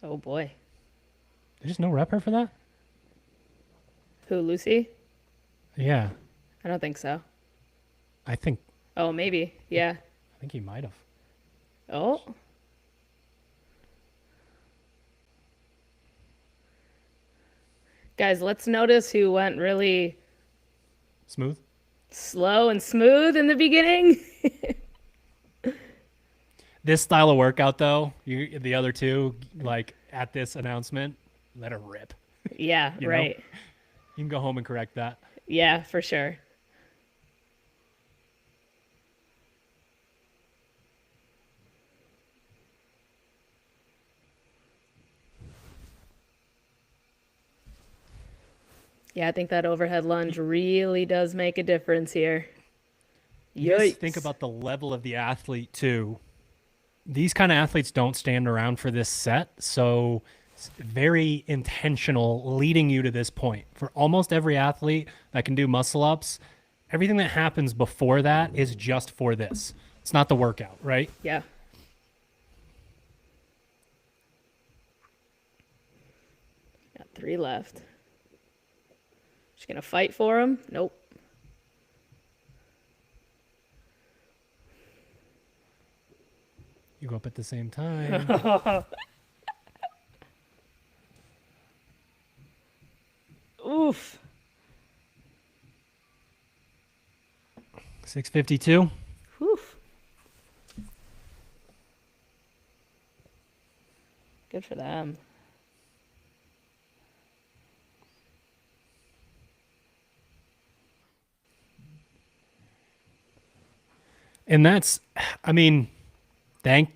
Oh boy. There's no rep her for that? Who, Lucy? Yeah. I don't think so. I think Oh, maybe. Yeah. he might have. Oh. Guys, let's notice who went really Smooth? slow and smooth in the beginning. This style of workout though, the other two, like at this announcement, let her rip. Yeah, You know? right. You can go home and correct that. Yeah, for sure. Yeah, I think that overhead lunge really does make a difference here. You guys think Yikes. about the level of the athlete too. These kind of athletes don't stand around for this set, so it's very intentional leading you to this point. For almost every athlete that can do muscle ups, everything that happens before that is just for this. It's not the workout, right? Yeah. Got 3 left. She's gonna fight for him? Nope. You go up at the same time. Oof. 652. Whew. Good for them. And that's, I mean, thank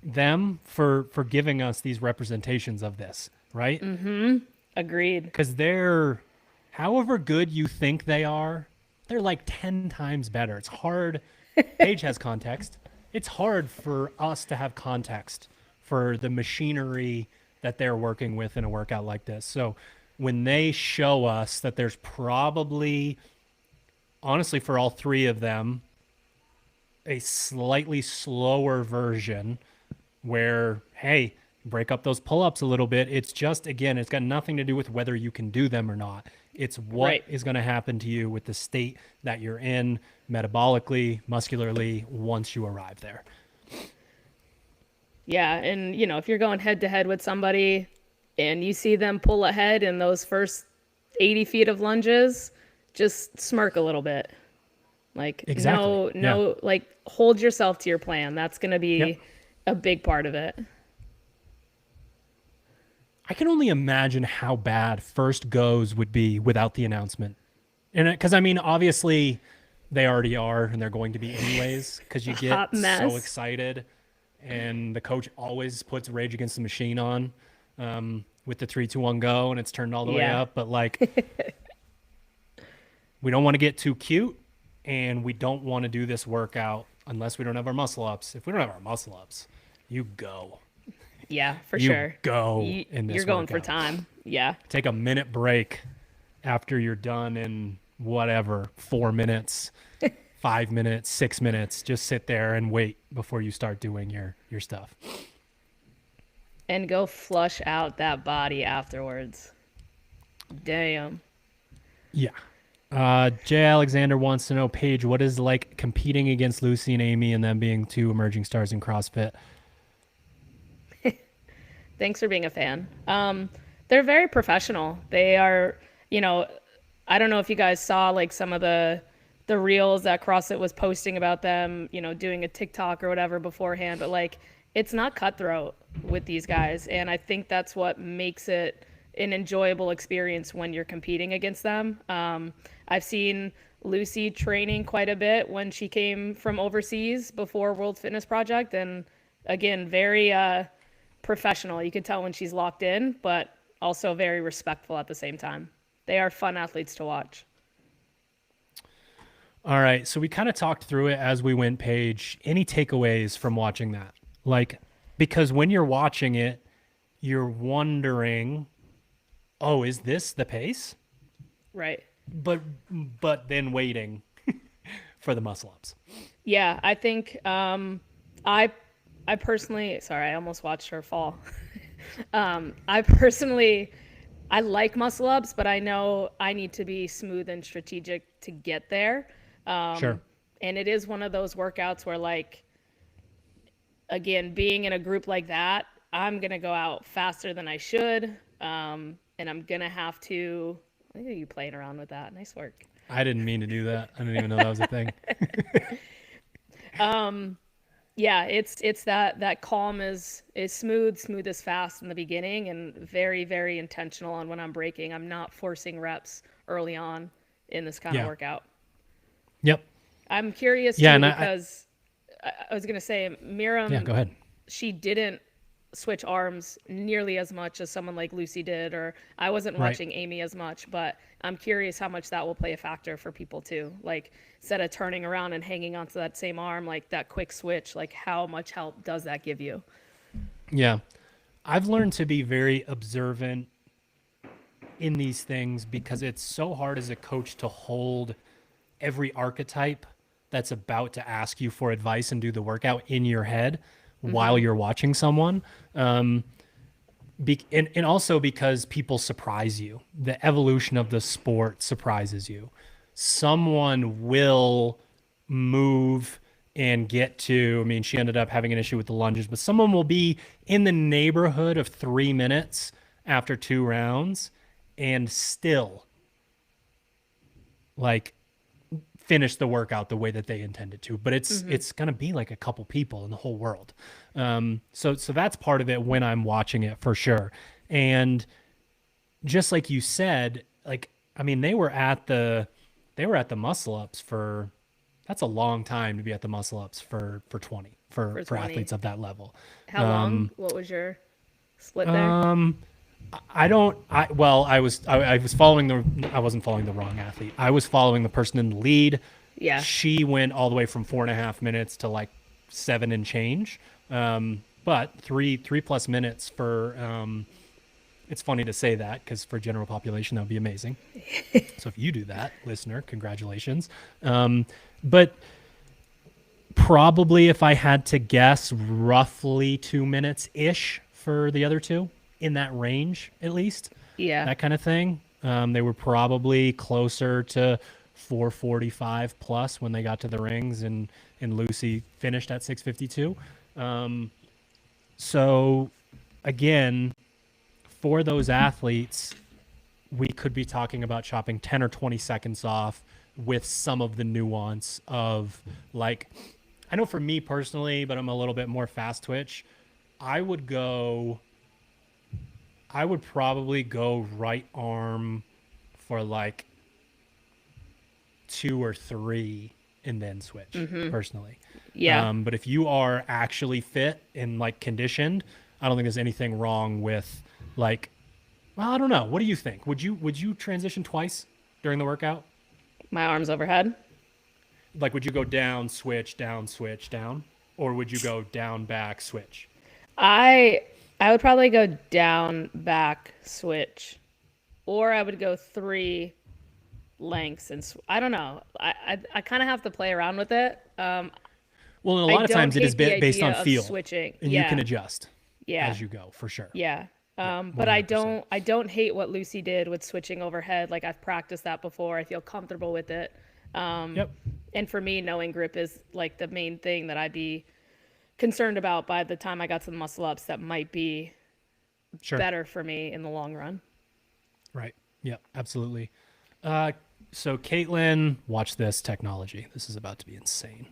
them for giving us these representations of this, right? Agreed. Because they're, however good you think they are, they're like 10 times better. It's hard. Paige has context. It's hard for us to have context for the machinery that they're working with in a workout like this. So when they show us that there's probably, honestly, for all three of them, a slightly slower version where, hey, break up those pull-ups a little bit. It's just, again, it's got nothing to do with whether you can do them or not. It's what is going to happen to you with the state that you're in metabolically, muscularly, once you arrive there. Yeah, and if you're going head to head with somebody and you see them pull ahead in those first 80 feet of lunges, just smirk a little bit. Like, Exactly. no, like, hold yourself to your plan. That's going to be a big part of it. I can only imagine how bad first goes would be without the announcement. And because, I mean, obviously they already are and they're going to be anyways because you get so excited. And the coach always puts Rage Against the Machine on with the 3, 2, 1, go, and it's turned all the way up. But, like, we don't want to get too cute. And we don't want to do this workout unless we don't have our muscle ups. If we don't have our muscle ups, you go. Yeah, for you sure. Go in this You're going workout. for time. Yeah. Take a minute break after you're done in whatever, 4 minutes, 5 minutes, 6 minutes. Just sit there and wait before you start doing your stuff. And go flush out that body afterwards. Damn. Yeah. Jay Alexander wants to know, Paige, what is like competing against Lucy and Amy and them being two emerging stars in CrossFit? Thanks for being a fan. They're very professional. They are, I don't know if you guys saw like some of the the reels that CrossFit was posting about them, doing a TikTok or whatever beforehand, but like it's not cutthroat with these guys. And I think that's what makes it an enjoyable experience when you're competing against them. I've seen Lucy training quite a bit when she came from overseas before World Fitness Project. And again, very professional. You can tell when she's locked in, but also very respectful at the same time. They are fun athletes to watch. All right. So we kind of talked through it as we went, Paige. Any takeaways from watching that? Like, because when you're watching it, you're wondering, oh, is this the pace? Right. But then waiting for the muscle ups. Yeah, I think I personally, sorry, I almost watched her fall. I like muscle ups, but I know I need to be smooth and strategic to get there. Sure. And it is one of those workouts where, like, again, being in a group like that, I'm going to go out faster than I should. And I'm going to have to, look at you playing around with that. Nice work. I didn't mean to do that. I didn't even know that was a thing. Yeah, it's that calm is smooth is fast in the beginning, and very, very intentional on when I'm breaking. I'm not forcing reps early on in this kind of workout. Yep. I'm curious too, because I was gonna say Miriam. Yeah, go ahead. She didn't switch arms nearly as much as someone like Lucy did, or I wasn't watching Amy as much, but I'm curious how much that will play a factor for people too. Like, instead of turning around and hanging onto that same arm, like that quick switch, like how much help does that give you? Yeah. I've learned to be very observant in these things because it's so hard as a coach to hold every archetype that's about to ask you for advice and do the workout in your head while you're watching someone. And also because people surprise you. The evolution of the sport surprises you. Someone will move and get to, I mean, she ended up having an issue with the lunges, but someone will be in the neighborhood of 3 minutes after 2 rounds and still like finish the workout the way that they intended to, but it's going to be like a couple people in the whole world. So that's part of it when I'm watching it for sure. And just like you said, like, I mean, they were at the muscle ups for, that's a long time to be at the muscle ups for 20 for athletes of that level. How long? What was your split there? I wasn't following the wrong athlete. I was following the person in the lead. Yeah. She went all the way from 4.5 minutes to like 7 and change. But three plus minutes for, it's funny to say that because for general population, that would be amazing. So if you do that, listener, congratulations. But probably if I had to guess, roughly 2 minutes ish for the other two. In that range, at least. Yeah. That kind of thing. They were probably closer to 4:45 plus when they got to the rings, and Lucy finished at 6:52. So, again, for those athletes, we could be talking about chopping 10 or 20 seconds off with some of the nuance of, like, I know for me personally, but I'm a little bit more fast twitch. I would probably go right arm for like 2 or 3 and then switch personally. Yeah. But if you are actually fit and like conditioned, I don't think there's anything wrong with like, well, I don't know. What do you think? Would you transition twice during the workout? My arms overhead. Like, would you go down, switch, down, or would you go down, back, switch? I would probably go down, back, switch, or I would go 3 lengths and I don't know. I kind of have to play around with it. Well, a lot of times it is based on feel, switching, and you can adjust yeah, as you go for sure. Yeah. But I don't hate what Lucy did with switching overhead. Like, I've practiced that before. I feel comfortable with it. Yep. And for me, knowing grip is like the main thing that I'd be concerned about by the time I got to the muscle ups that might be better for me in the long run. Right. Yep. Absolutely. So Caitlin, watch this technology. This is about to be insane.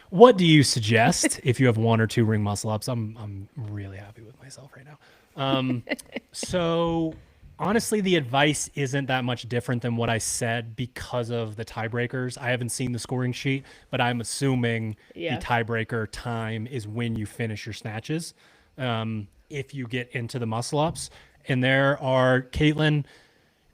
What do you suggest if you have 1 or 2 ring muscle ups? I'm really happy with myself right now. So honestly, the advice isn't that much different than what I said because of the tiebreakers. I haven't seen the scoring sheet, but I'm assuming the Yeah. tiebreaker time is when you finish your snatches. If you get into the muscle ups, and there are Caitlin,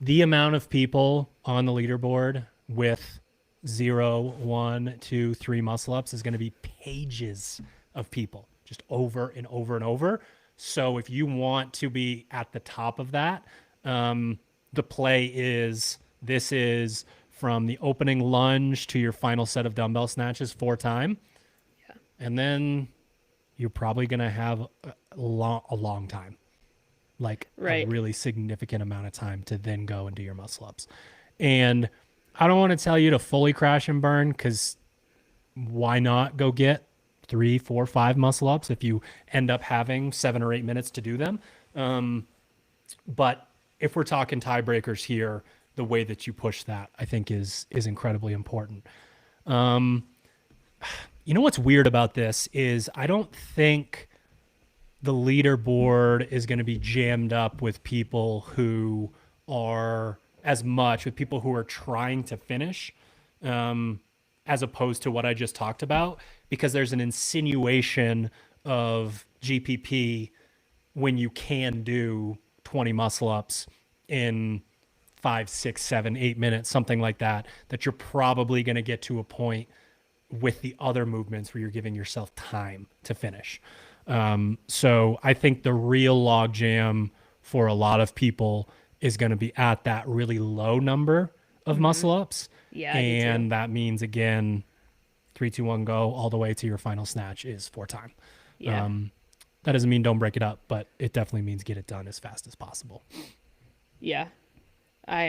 the amount of people on the leaderboard with 0, 1, 2, 3 muscle ups is going to be pages of people just over and over and over. So if you want to be at the top of that, the play is this is from the opening lunge to your final set of dumbbell snatches 4 times. Yeah. And then you're probably going to have a long time, like a Right. really significant amount of time to then go and do your muscle ups. And I don't want to tell you to fully crash and burn, because why not go get 3, 4, 5 muscle ups if you end up having 7 or 8 minutes to do them. But if we're talking tiebreakers here, the way that you push that, I think, is incredibly important. You know what's weird about this is I don't think the leaderboard is going to be jammed up with people who are with people who are trying to finish, as opposed to what I just talked about, because there's an insinuation of GPP when you can do 20 muscle ups in 5, 6, 7, 8 minutes, something like that, that you're probably going to get to a point with the other movements where you're giving yourself time to finish. So I think the real log jam for a lot of people is going to be at that really low number of muscle ups. Yeah, I do too. And that means, again, 3, 2, 1, go all the way to your final snatch is 4 times. Yeah. That doesn't mean don't break it up, but it definitely means get it done as fast as possible. Yeah. I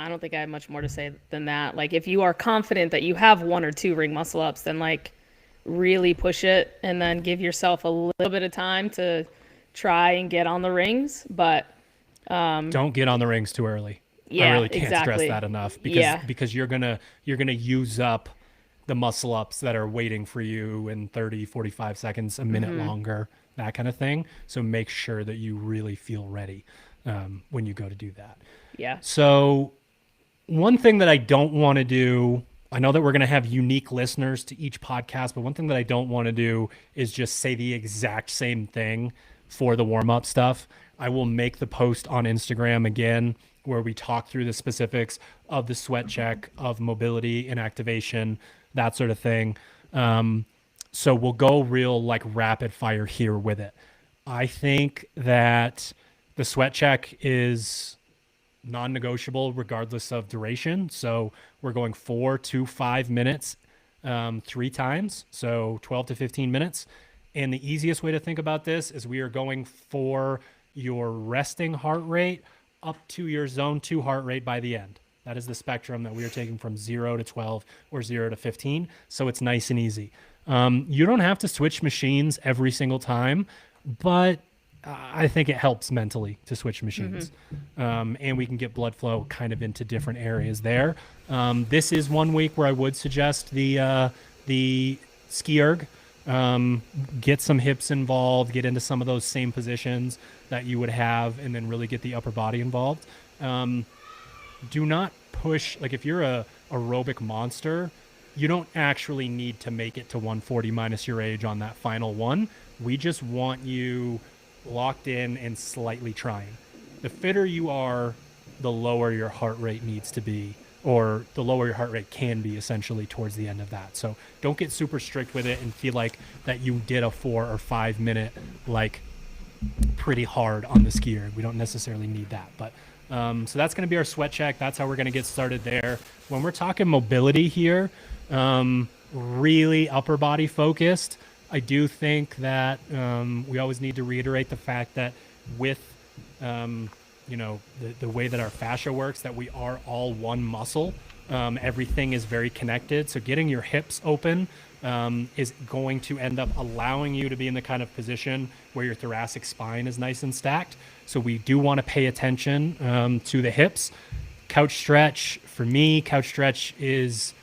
don't think I have much more to say than that. Like, if you are confident that you have 1 or 2 ring muscle ups, then like really push it and then give yourself a little bit of time to try and get on the rings. But Don't get on the rings too early. I yeah, really can't stress exactly. that enough, because Yeah. you're gonna use up the muscle ups that are waiting for you in 30, 45 seconds, a minute longer, that kind of thing. So make sure that you really feel ready when you go to do that. Yeah. So one thing that I don't want to do, I know that we're going to have unique listeners to each podcast, but one thing that I don't want to do is just say the exact same thing for the warm-up stuff. I will make the post on Instagram again where we talk through the specifics of the sweat check, of mobility and activation, that sort of thing. So we'll go real like rapid fire here with it. I think that the sweat check is non-negotiable regardless of duration. So we're going 4 to 5 minutes 3 times, so 12 to 15 minutes. And the easiest way to think about this is we are going for your resting heart rate up to your zone 2 heart rate by the end. That is the spectrum that we are taking from 0 to 12 or 0 to 15. So it's nice and easy. You don't have to switch machines every single time, but I think it helps mentally to switch machines. And we can get blood flow kind of into different areas there. This is one week where I would suggest the ski erg. Get some hips involved, get into some of those same positions that you would have, and then really get the upper body involved. Do not push, like if you're a aerobic monster, you don't actually need to make it to 140 minus your age on that final one. We just want you locked in and slightly trying. The fitter you are, the lower your heart rate needs to be, or the lower your heart rate can be essentially towards the end of that. So don't get super strict with it and feel like that you did a 4 or 5 minute like pretty hard on the skier. We don't necessarily need that, but so that's going to be our sweat check. That's how we're going to get started there. When we're talking mobility here, really upper body focused, I do think that we always need to reiterate the fact that with the way that our fascia works, that we are all one muscle. Everything is very connected. So getting your hips open is going to end up allowing you to be in the kind of position where your thoracic spine is nice and stacked. So we do want to pay attention to the hips. Couch stretch, for me, couch stretch is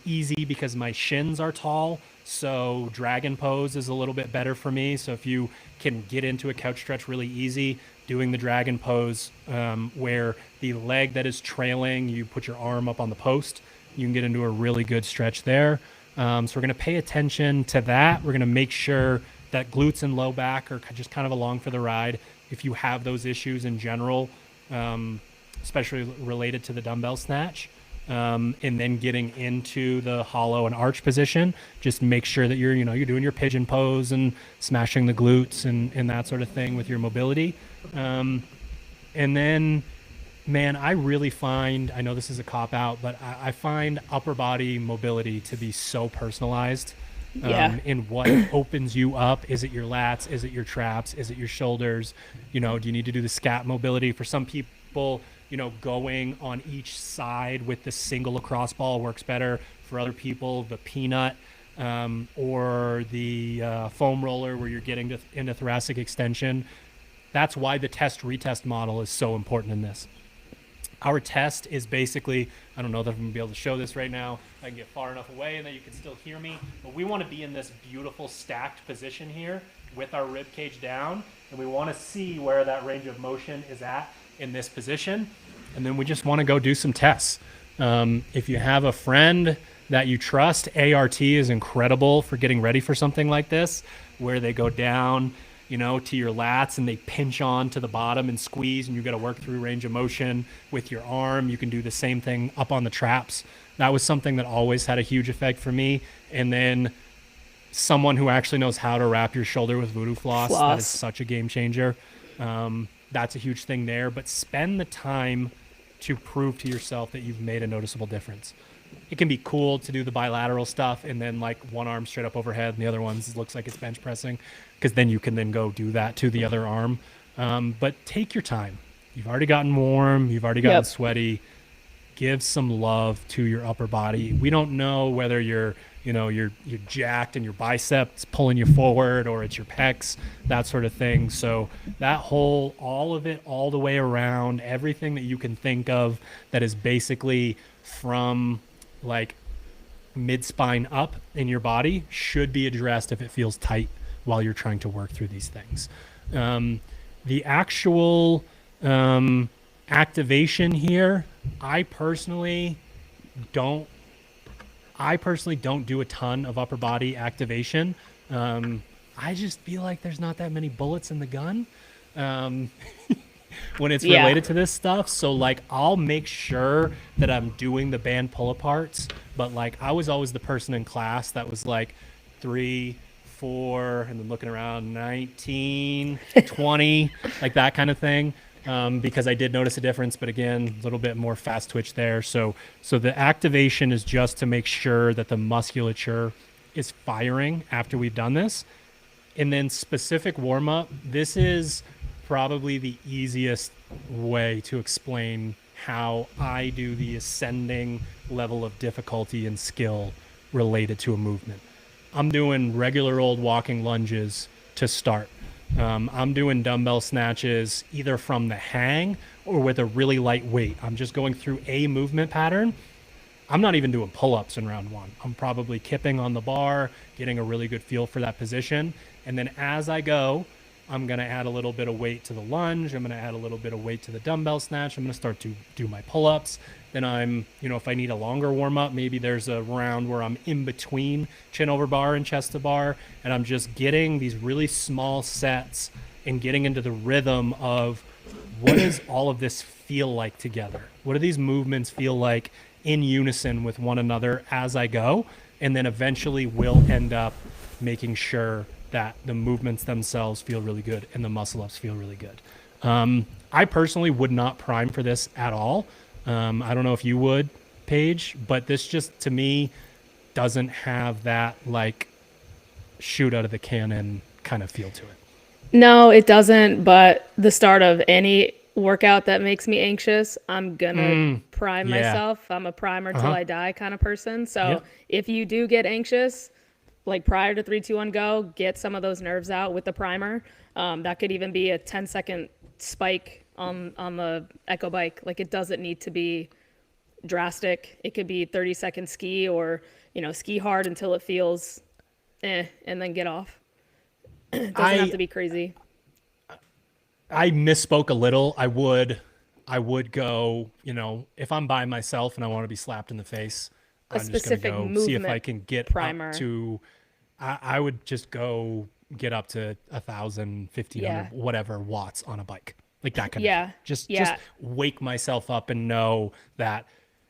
easy because my shins are tall. So dragon pose is a little bit better for me. So if you can get into a couch stretch really easy, doing the dragon pose where the leg that is trailing, you put your arm up on the post, you can get into a really good stretch there. So we're going to pay attention to that. We're going to make sure that glutes and low back are just kind of along for the ride. If you have those issues in general, especially related to the dumbbell snatch, and then getting into the hollow and arch position, just make sure that you're doing your pigeon pose and smashing the glutes and that sort of thing with your mobility. And then, man, I really find, I know this is a cop out, but I find upper body mobility to be so personalized. In what opens you up. Is it your lats? Is it your traps? Is it your shoulders? Do you need to do the scat mobility? For some people, going on each side with the single lacrosse ball works better. For other people, the peanut or the foam roller where you're getting into thoracic extension. That's why the test retest model is so important in this. Our test is basically, I don't know that I'm going to be able to show this right now. I can get far enough away and that you can still hear me. But we want to be in this beautiful stacked position here with our rib cage down. And we want to see where that range of motion is at in this position. And then we just want to go do some tests. If you have a friend that you trust, ART is incredible for getting ready for something like this, where they go down to your lats and they pinch on to the bottom and squeeze, and you got to work through range of motion with your arm. You can do the same thing up on the traps. That was something that always had a huge effect for me. And then someone who actually knows how to wrap your shoulder with voodoo floss. That is such a game changer. That's a huge thing there. But spend the time to prove to yourself that you've made a noticeable difference. It can be cool to do the bilateral stuff and then like one arm straight up overhead and the other one looks like it's bench pressing, because then you can then go do that to the other arm. But take your time. You've already gotten warm. You've already gotten sweaty. Give some love to your upper body. We don't know whether you're jacked and your biceps pulling you forward, or it's your pecs, that sort of thing. So that all of it, all the way around, everything that you can think of that is basically from like mid-spine up in your body should be addressed if it feels tight while you're trying to work through these things. The actual activation here, I personally don't do a ton of upper body activation. I just feel like there's not that many bullets in the gun when it's related to this stuff. So like I'll make sure that I'm doing the band pull aparts, but like I was always the person in class that was like 3, 4, and then looking around 19, 20, like that kind of thing. Because I did notice a difference, but again, a little bit more fast twitch there. So the activation is just to make sure that the musculature is firing after we've done this. And then specific warm up, this is probably the easiest way to explain how I do the ascending level of difficulty and skill related to a movement. I'm doing regular old walking lunges to start. I'm doing dumbbell snatches either from the hang or with a really light weight. I'm just going through a movement pattern. I'm not even doing pull-ups in round one. I'm probably kipping on the bar, getting a really good feel for that position. And then as I go, I'm going to add a little bit of weight to the lunge. I'm going to add a little bit of weight to the dumbbell snatch. I'm going to start to do my pull-ups. Then I'm, if I need a longer warm-up, maybe there's a round where I'm in between chin over bar and chest to bar, and I'm just getting these really small sets and getting into the rhythm of what does all of this feel like together? What do these movements feel like in unison with one another as I go? And then eventually we'll end up making sure that the movements themselves feel really good and the muscle ups feel really good. I personally would not prime for this at all. I don't know if you would, Paige, but this just to me doesn't have that like shoot out of the cannon kind of feel to it. No, it doesn't. But the start of any workout that makes me anxious, I'm gonna prime Yeah. myself. I'm a primer till Uh-huh. I die kind of person. So Yep. if you do get anxious, like prior to 3, 2, 1, go, get some of those nerves out with the primer. That could even be a 10-second spike on the Echo bike. Like it doesn't need to be drastic. It could be 30-second ski or, ski hard until it feels and then get off. It doesn't have I to be crazy. I misspoke a little. I would go, if I'm by myself and I want to be slapped in the face, A I'm just gonna specific go see if I movement can get up primer. to I would just go get up to 1,000, 1,500, Yeah. whatever watts on a bike. Like that kind of thing. Yeah. Just Yeah. wake myself up and know that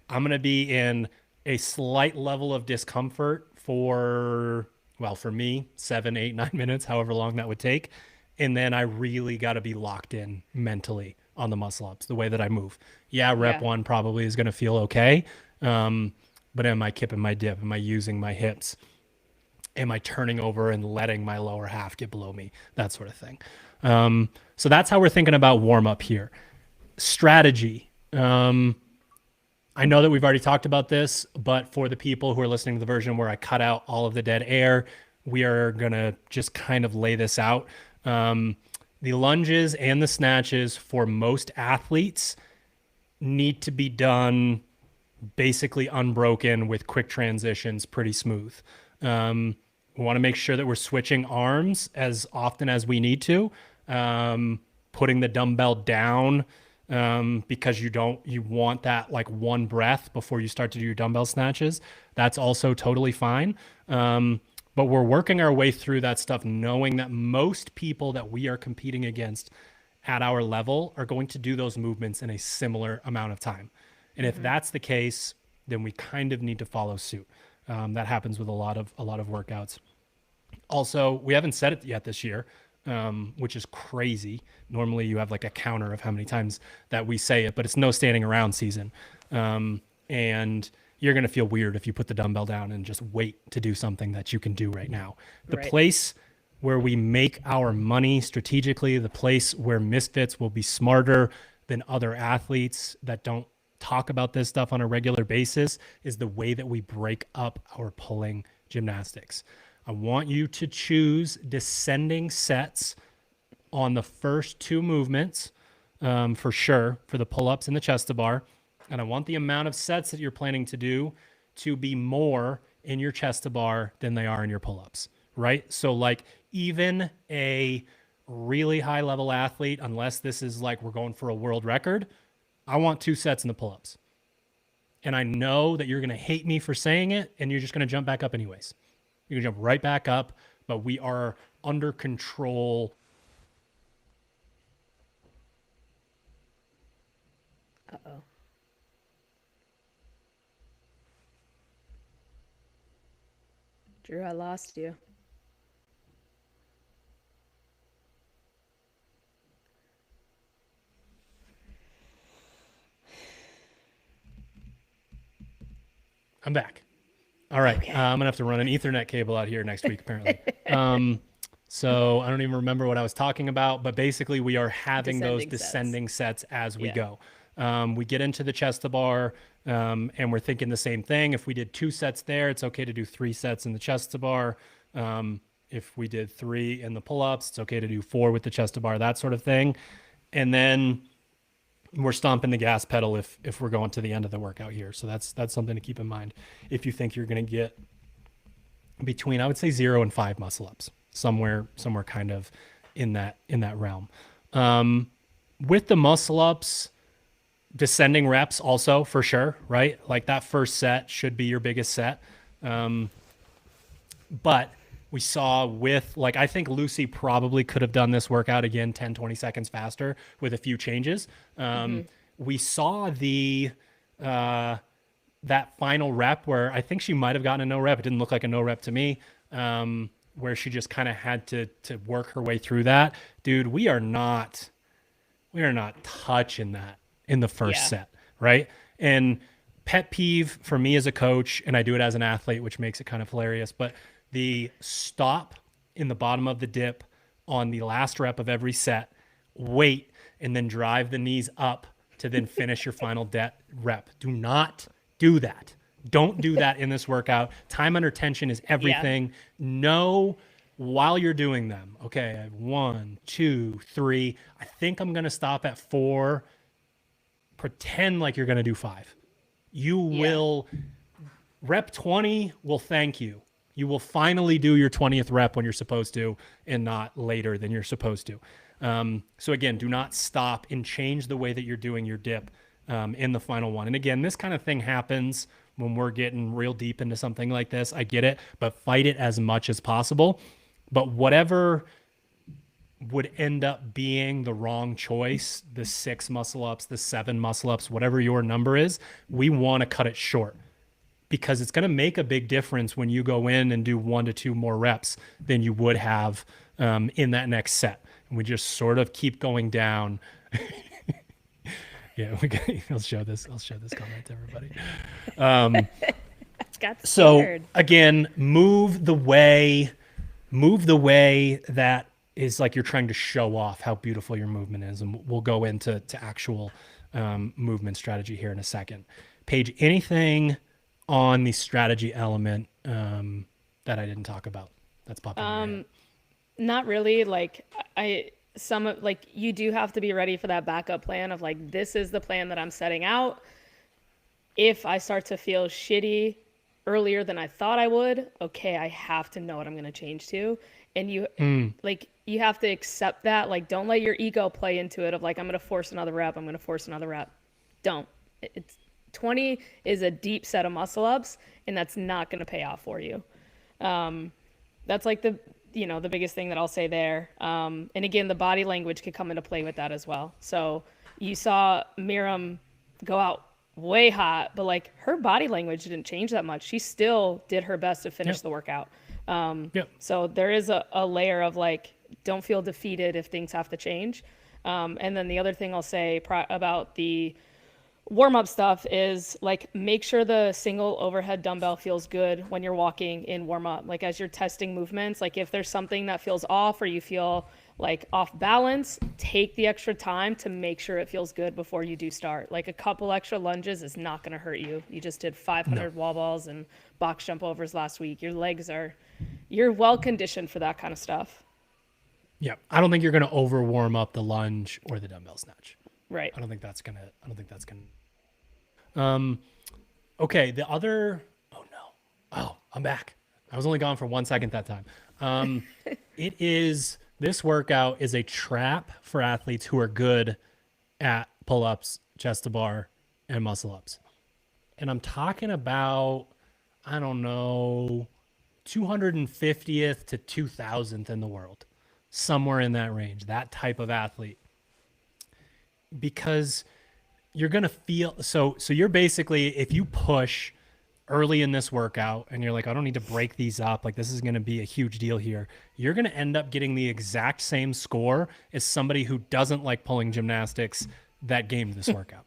I'm gonna be in a slight level of discomfort for, well, for me, 7, 8, 9 minutes, however long that would take. And then I really got to be locked in mentally on the muscle ups, the way that I move. Yeah, rep Yeah. one probably is going to feel okay. Um, but am I kipping my dip? Am I using my hips? Am I turning over and letting my lower half get below me? That sort of thing. So that's how we're thinking about warm up here. Strategy. I know that we've already talked about this, but for the people who are listening to the version where I cut out all of the dead air, we are going to just kind of lay this out. Um, the lunges and the snatches for most athletes need to be done basically unbroken with quick transitions, pretty smooth. We want to make sure that we're switching arms as often as we need to, putting the dumbbell down because you want that like one breath before you start to do your dumbbell snatches. That's also totally fine. But we're working our way through that stuff, knowing that most people that we are competing against at our level are going to do those movements in a similar amount of time. And if that's the case, then we kind of need to follow suit. That happens with a lot of workouts. Also, we haven't said it yet this year, which is crazy. Normally, you have like a counter of how many times that we say it, but it's no standing around season. And you're going to feel weird if you put the dumbbell down and just wait to do something that you can do right now. The Right. place where we make our money strategically, the place where misfits will be smarter than other athletes that don't talk about this stuff on a regular basis, is the way that we break up our pulling gymnastics. I want you to choose descending sets on the first two movements, for sure, for the pull-ups and the chest to bar. And I want the amount of sets that you're planning to do to be more in your chest to bar than they are in your pull-ups, right? So like even a really high level athlete, unless this is like we're going for a world record, I want 2 sets in the pull-ups. And I know that you're going to hate me for saying it, and you're just going to jump back up anyways. You're going to jump right back up, but we are under control. Uh-oh. Drew, I lost you. I'm back. All right. Okay. I'm going to have to run an Ethernet cable out here next week, apparently. So I don't even remember what I was talking about, but basically we are having those descending sets as we go. We get into the chest to bar, and we're thinking the same thing. If we did 2 sets there, it's okay to do 3 sets in the chest to bar. If we did 3 in the pull-ups, it's okay to do 4 with the chest to bar, that sort of thing. And then we're stomping the gas pedal if we're going to the end of the workout here. So that's something to keep in mind. If you think you're going to get between, I would say 0 and 5 muscle ups, somewhere kind of in that realm. With the muscle ups, descending reps also for sure, right? Like that first set should be your biggest set. But we saw with, like, I think Lucy probably could have done this workout again 10, 20 seconds faster with a few changes. We saw that final rep where I think she might have gotten a no rep. It didn't look like a no rep to me, where she just kind of had to work her way through that. Dude, we are not touching that in the first set, right? And pet peeve for me as a coach, and I do it as an athlete, which makes it kind of hilarious, but the stop in the bottom of the dip on the last rep of every set, wait and then drive the knees up to then finish your final rep. Do not do that. Don't do that in this workout. Time under tension is everything. Know while you're doing them, okay, I have 1, 2, 3. I think I'm going to stop at 4. Pretend like you're going to do 5. You will, rep 20 will thank you. You will finally do your 20th rep when you're supposed to and not later than you're supposed to. So again, do not stop and change the way that you're doing your dip in the final one. And again, this kind of thing happens when we're getting real deep into something like this. I get it, but fight it as much as possible. But whatever would end up being the wrong choice, the 6 muscle ups, the 7 muscle ups, whatever your number is, we want to cut it short, because it's going to make a big difference when you go in and do 1 to 2 more reps than you would have in that next set. And we just sort of keep going down. Yeah, I'll show this comment to everybody. So again, move the way that is like you're trying to show off how beautiful your movement is. And we'll go into actual movement strategy here in a second. Paige, anything on the strategy element that I didn't talk about that's popping in your head? Not really. Like you do have to be ready for that backup plan of like, this is the plan that I'm setting out. If I start to feel shitty earlier than I thought I would, okay, I have to know what I'm going to change to. And you have to accept that. Like, don't let your ego play into it of like, I'm going to force another rep. Don't. 20 is a deep set of muscle ups, and that's not going to pay off for you. That's like the biggest thing that I'll say there. And again, the body language could come into play with that as well. So you saw Miriam go out way hot, but like her body language didn't change that much. She still did her best to finish the workout. So there is a layer of like, don't feel defeated if things have to change. And then the other thing I'll say about the warm-up stuff is like, make sure the single overhead dumbbell feels good when you're walking in warm-up. Like as you're testing movements, like if there's something that feels off or you feel like off balance, take the extra time to make sure it feels good before you do start. Like a couple extra lunges is not going to hurt you. You just did 500 wall balls and box jump overs last week. You're well conditioned for that kind of stuff. Yeah. I don't think you're going to over warm up the lunge or the dumbbell snatch. Right. I don't think that's gonna. Okay. The other. Oh no. Oh, I'm back. I was only gone for 1 second that time. This workout is a trap for athletes who are good at pull-ups, chest to bar, and muscle ups. And I'm talking about, I don't know, 250th to 2000th in the world, somewhere in that range. That type of athlete. Because you're going to feel so you're basically, if you push early in this workout and you're like, I don't need to break these up, like this is going to be a huge deal here, you're going to end up getting the exact same score as somebody who doesn't like pulling gymnastics that gamed this workout.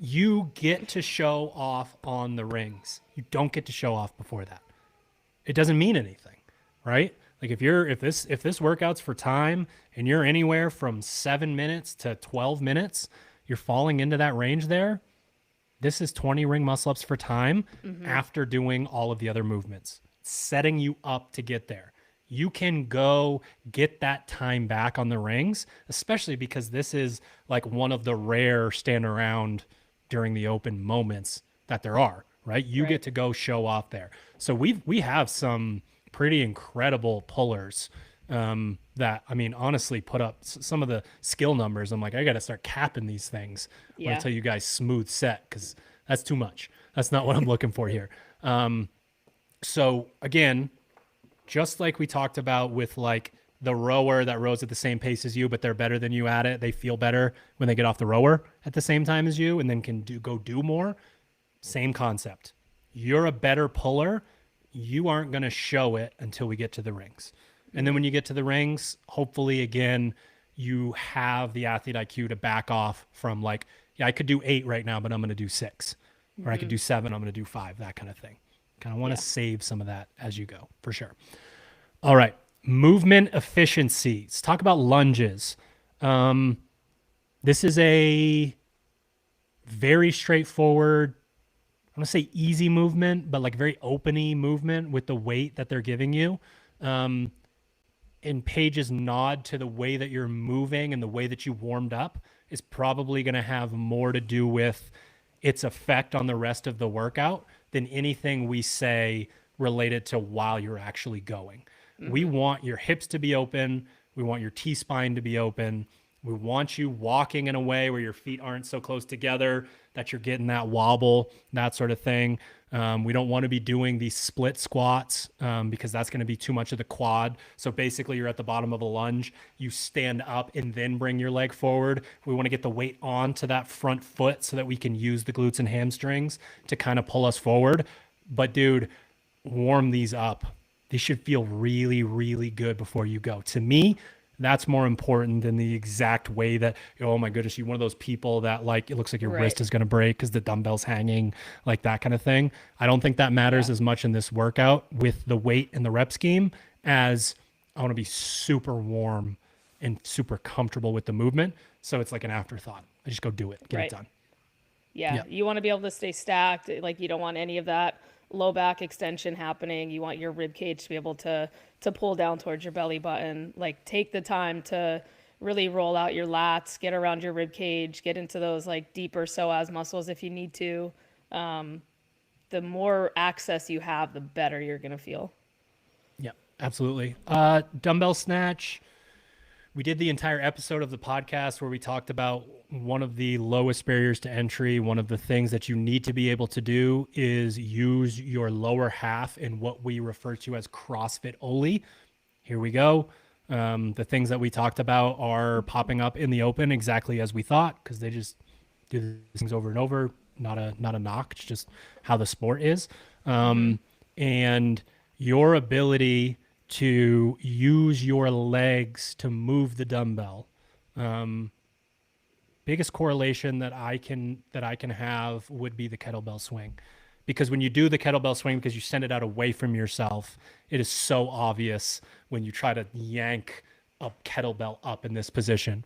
You get to show off on the rings. You don't get to show off before that. It doesn't mean anything, right? Like if this workout's for time and you're anywhere from 7 minutes to 12 minutes, you're falling into that range there. This is 20 ring muscle ups for time after doing all of the other movements, setting you up to get there. You can go get that time back on the rings, especially because this is like one of the rare stand around during the open moments that there are, right? You get to go show off there. So we have some pretty incredible pullers that, I mean, honestly put up some of the skill numbers. I'm like, I got to start capping these things when I tell you guys smooth set, because that's too much. That's not what I'm looking for here. So again, just like we talked about with like the rower that rows at the same pace as you, but they're better than you at it. They feel better when they get off the rower at the same time as you and then can go do more. Same concept. You're a better puller. You aren't going to show it until we get to the rings. And then when you get to the rings, hopefully, again, you have the athlete IQ to back off from like, yeah, I could do 8 right now, but I'm going to do 6. Or I could do 7, I'm going to do 5, that kind of thing. Kind of want to save some of that as you go, for sure. All right. Movement efficiency. Let's talk about lunges. This is a very straightforward, I want to say easy movement, but like very openy movement with the weight that they're giving you. Um, and Paige's nod to the way that you're moving and the way that you warmed up is probably going to have more to do with its effect on the rest of the workout than anything we say related to while you're actually going. We want your hips to be open. We want your T spine to be open. We want you walking in a way where your feet aren't so close together that you're getting that wobble, that sort of thing. We don't want to be doing these split squats because that's going to be too much of the quad. So basically, you're at the bottom of a lunge. You stand up and then bring your leg forward. We want to get the weight onto that front foot so that we can use the glutes and hamstrings to kind of pull us forward. But dude, warm these up. They should feel really, really good before you go. To me, that's more important than the exact way that, oh my goodness, you're one of those people that like, it looks like your Right. wrist is going to break because the dumbbell's hanging, like that kind of thing. I don't think that matters Yeah. as much in this workout with the weight and the rep scheme as I want to be super warm and super comfortable with the movement. So it's like an afterthought. I just go do it, get it Right. done. Yeah. Yeah. You want to be able to stay stacked. Like you don't want any of that low back extension happening. You want your rib cage to be able to pull down towards your belly button. Like take the time to really roll out your lats, get around your rib cage, get into those like deeper psoas muscles if you need to. The more access you have, the better you're gonna feel. Yeah, absolutely. Dumbbell snatch. We did the entire episode of the podcast where we talked about one of the lowest barriers to entry. One of the things that you need to be able to do is use your lower half in what we refer to as CrossFit only. Here we go. The things that we talked about are popping up in the open exactly as we thought because they just do these things over and over. Not a knock. It's just how the sport is. And your ability to use your legs to move the dumbbell. Biggest correlation that I can have would be the kettlebell swing. Because when you do the kettlebell swing, because you send it out away from yourself, it is so obvious when you try to yank a kettlebell up in this position.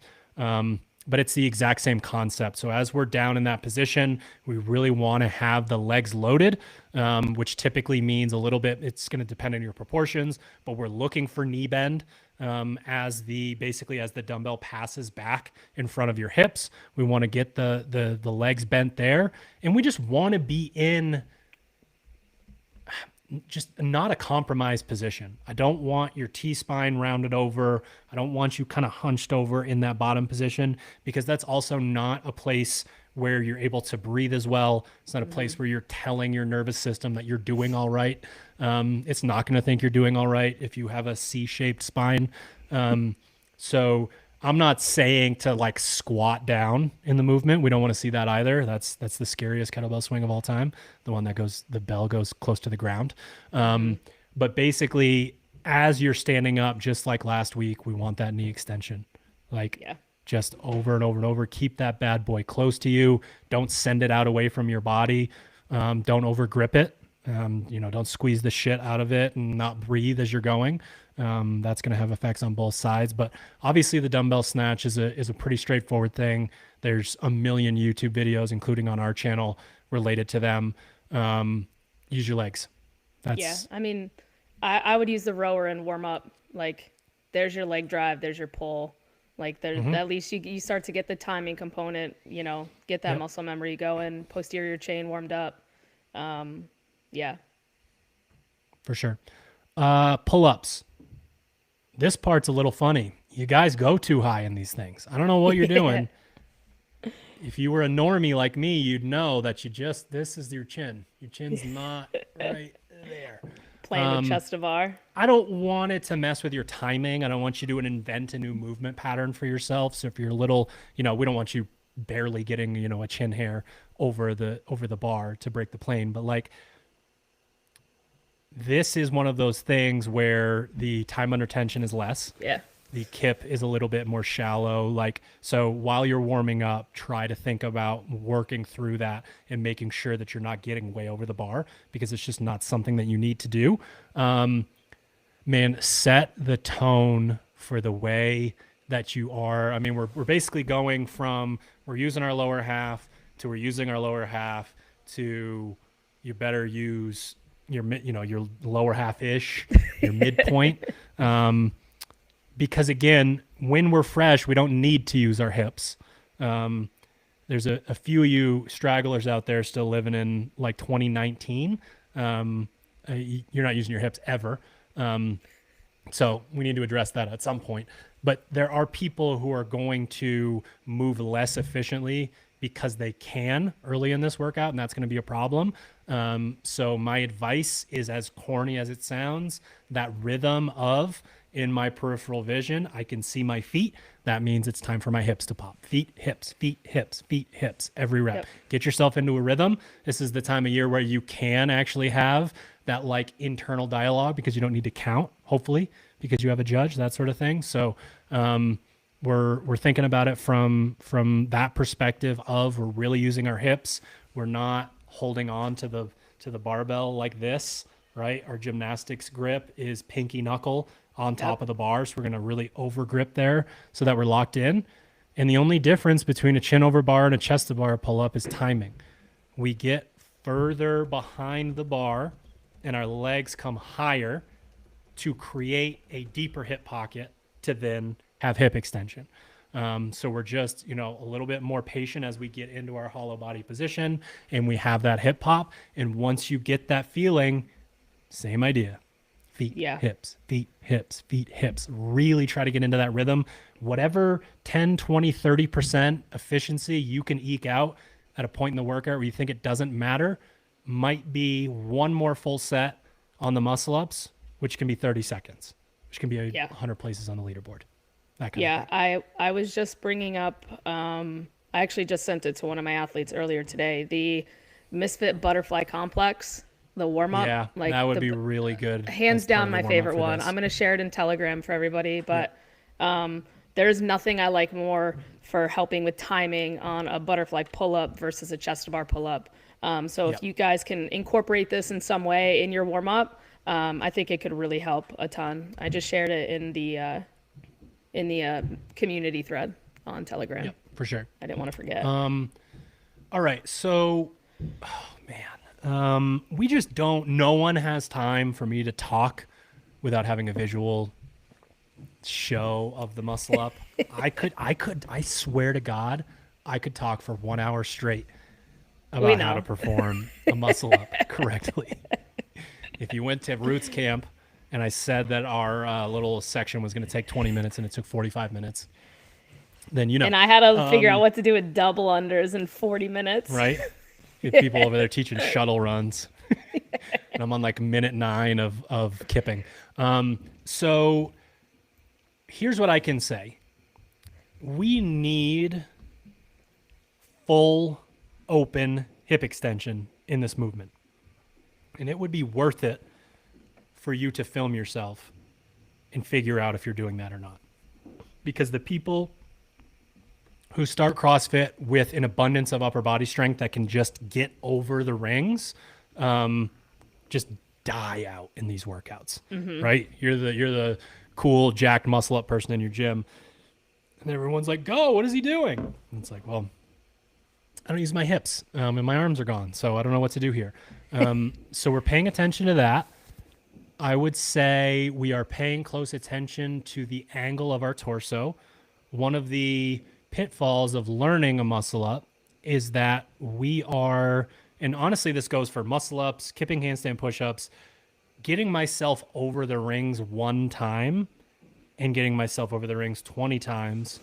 But it's the exact same concept. So as we're down in that position, we really want to have the legs loaded, which typically means a little bit. It's going to depend on your proportions, but we're looking for knee bend as the dumbbell passes back in front of your hips. We want to get the legs bent there, and we just want to be in just not a compromised position. I don't want your T-spine rounded over. I don't want you kind of hunched over in that bottom position because that's also not a place where you're able to breathe as well. It's not a place where you're telling your nervous system that you're doing all right. It's not going to think you're doing all right if you have a C-shaped spine. So I'm not saying to like squat down in the movement. We don't want to see that either. That's the scariest kettlebell swing of all time. The one that the bell goes close to the ground. But basically, as you're standing up, just like last week, we want that knee extension. Like Yeah. just over and over and over. Keep that bad boy close to you. Don't send it out away from your body. Don't over grip it. Don't squeeze the shit out of it and not breathe as you're going. That's going to have effects on both sides. But obviously, the dumbbell snatch is a pretty straightforward thing. There's a million YouTube videos, including on our channel, related to them. Use your legs. Yeah. That's I mean, I would use the rower and warm up. Like, there's your leg drive, there's your pull. Like, there's at least you start to get the timing component, get that Yep, muscle memory going, posterior chain warmed up. Yeah. for sure. Pull-ups. This part's a little funny. You guys go too high in these things. I don't know what you're doing. If you were a normie like me, you'd know that this is your chin. Your chin's not right there. Playing with chest to bar. I don't want it to mess with your timing. I don't want you to invent a new movement pattern for yourself. So if you're a little, we don't want you barely getting, a chin hair over the bar to break the plane. But like, this is one of those things where the time under tension is less. Yeah. The kip is a little bit more shallow. Like, so while you're warming up, try to think about working through that and making sure that you're not getting way over the bar because it's just not something that you need to do. Man, set the tone for the way that you are. I mean, we're basically going from we're using our lower half to we're using our lower half to you better use your your lower half ish, your midpoint. Because again, when we're fresh, we don't need to use our hips. There's a few of you stragglers out there still living in like 2019. You're not using your hips ever. So we need to address that at some point. But there are people who are going to move less efficiently because they can early in this workout, and that's going to be a problem. So my advice is, as corny as it sounds, that rhythm of in my peripheral vision, I can see my feet. That means it's time for my hips to pop. Feet, hips, feet, hips, feet, hips, every rep. Yep. Get yourself into a rhythm. This is the time of year where you can actually have that like internal dialogue because you don't need to count, hopefully, because you have a judge, that sort of thing. So we're thinking about it from that perspective of we're really using our hips. We're not holding on to the barbell like this, right? Our gymnastics grip is pinky knuckle on top of the bar. So we're going to really over grip there so that we're locked in. And the only difference between a chin over bar and a chest to bar pull up is timing. We get further behind the bar and our legs come higher to create a deeper hip pocket to then have hip extension. So we're just, a little bit more patient as we get into our hollow body position and we have that hip pop. And once you get that feeling, same idea. Feet, hips, feet, hips, feet, hips. Really try to get into that rhythm. Whatever 10, 20, 30% efficiency you can eke out at a point in the workout where you think it doesn't matter might be one more full set on the muscle ups, which can be 30 seconds, which can be 100 places on the leaderboard. That kind of thing. I was just bringing up, I actually just sent it to one of my athletes earlier today, the Misfit Butterfly Complex. The warm-up. Yeah, like that would be really good. Hands down my favorite one. I'm going to share it in Telegram for everybody, but there's nothing I like more for helping with timing on a butterfly pull-up versus a chest to bar pull-up. So if you guys can incorporate this in some way in your warm-up, I think it could really help a ton. I just shared it in the community thread on Telegram. Yep, for sure. I didn't want to forget. All right, so, we just no one has time for me to talk without having a visual show of the muscle up. I swear to God, I could talk for 1 hour straight about how to perform a muscle up correctly. If you went to Roots Camp and I said that our little section was going to take 20 minutes and it took 45 minutes, then And I had to figure out what to do with double unders in 40 minutes. Right? You have people over there teaching shuttle runs. And I'm on like minute 9 of kipping. So here's what I can say. We need full open hip extension in this movement. And it would be worth it for you to film yourself and figure out if you're doing that or not. Because the people who start CrossFit with an abundance of upper body strength that can just get over the rings, just die out in these workouts, right? You're the cool jacked muscle up person in your gym, and everyone's like, "Go! What is he doing?" And it's like, well, I don't use my hips, and my arms are gone, so I don't know what to do here. So we're paying attention to that. I would say we are paying close attention to the angle of our torso. One of the pitfalls of learning a muscle up is that we are, and honestly this goes for muscle ups, kipping handstand push-ups, getting myself over the rings one time and getting myself over the rings 20 times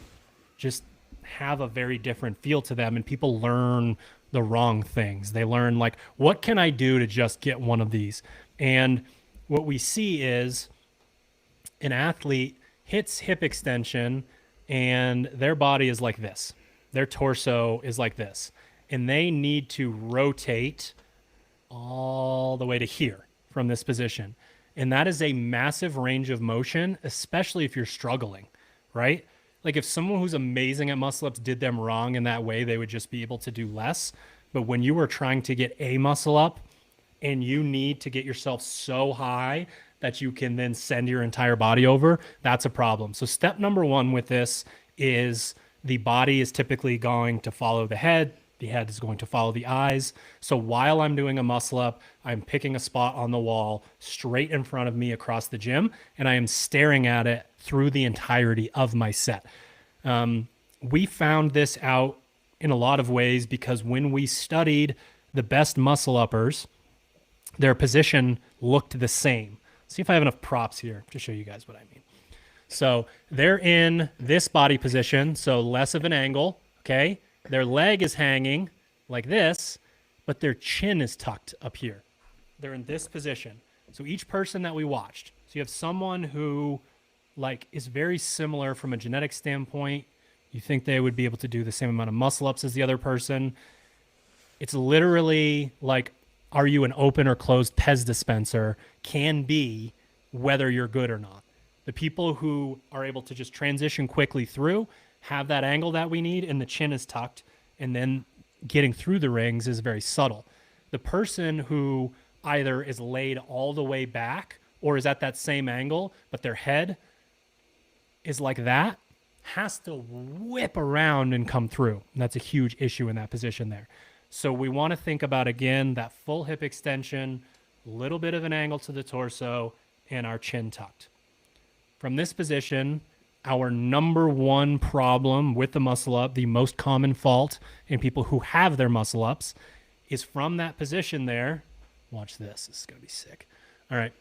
just have a very different feel to them, and people learn the wrong things. They learn like, what can I do to just get one of these? And what we see is an athlete hits hip extension and their body is like this. Their torso is like this. And they need to rotate all the way to here from this position. And that is a massive range of motion, especially if you're struggling, right? Like if someone who's amazing at muscle ups did them wrong in that way, they would just be able to do less. But when you are trying to get a muscle up and you need to get yourself so high that you can then send your entire body over, that's a problem. So step number one with this is the body is typically going to follow the head. The head is going to follow the eyes. So while I'm doing a muscle up, I'm picking a spot on the wall straight in front of me across the gym, and I am staring at it through the entirety of my set. We found this out in a lot of ways because when we studied the best muscle uppers, their position looked the same. See if I have enough props here to show you guys what I mean. So they're in this body position, so less of an angle, okay? Their leg is hanging like this, but their chin is tucked up here. They're in this position. So each person that we watched, so you have someone who like is very similar from a genetic standpoint. You think they would be able to do the same amount of muscle ups as the other person. It's literally like, are you an open or closed Pez dispenser can be whether you're good or not. The people who are able to just transition quickly through have that angle that we need, and the chin is tucked, and then getting through the rings is very subtle. The person who either is laid all the way back or is at that same angle, but their head is like that, has to whip around and come through. And that's a huge issue in that position there. So we want to think about, again, that full hip extension, a little bit of an angle to the torso, and our chin tucked. From this position, our number one problem with the muscle up, the most common fault in people who have their muscle ups, is from that position there. Watch this. This is going to be sick. All right.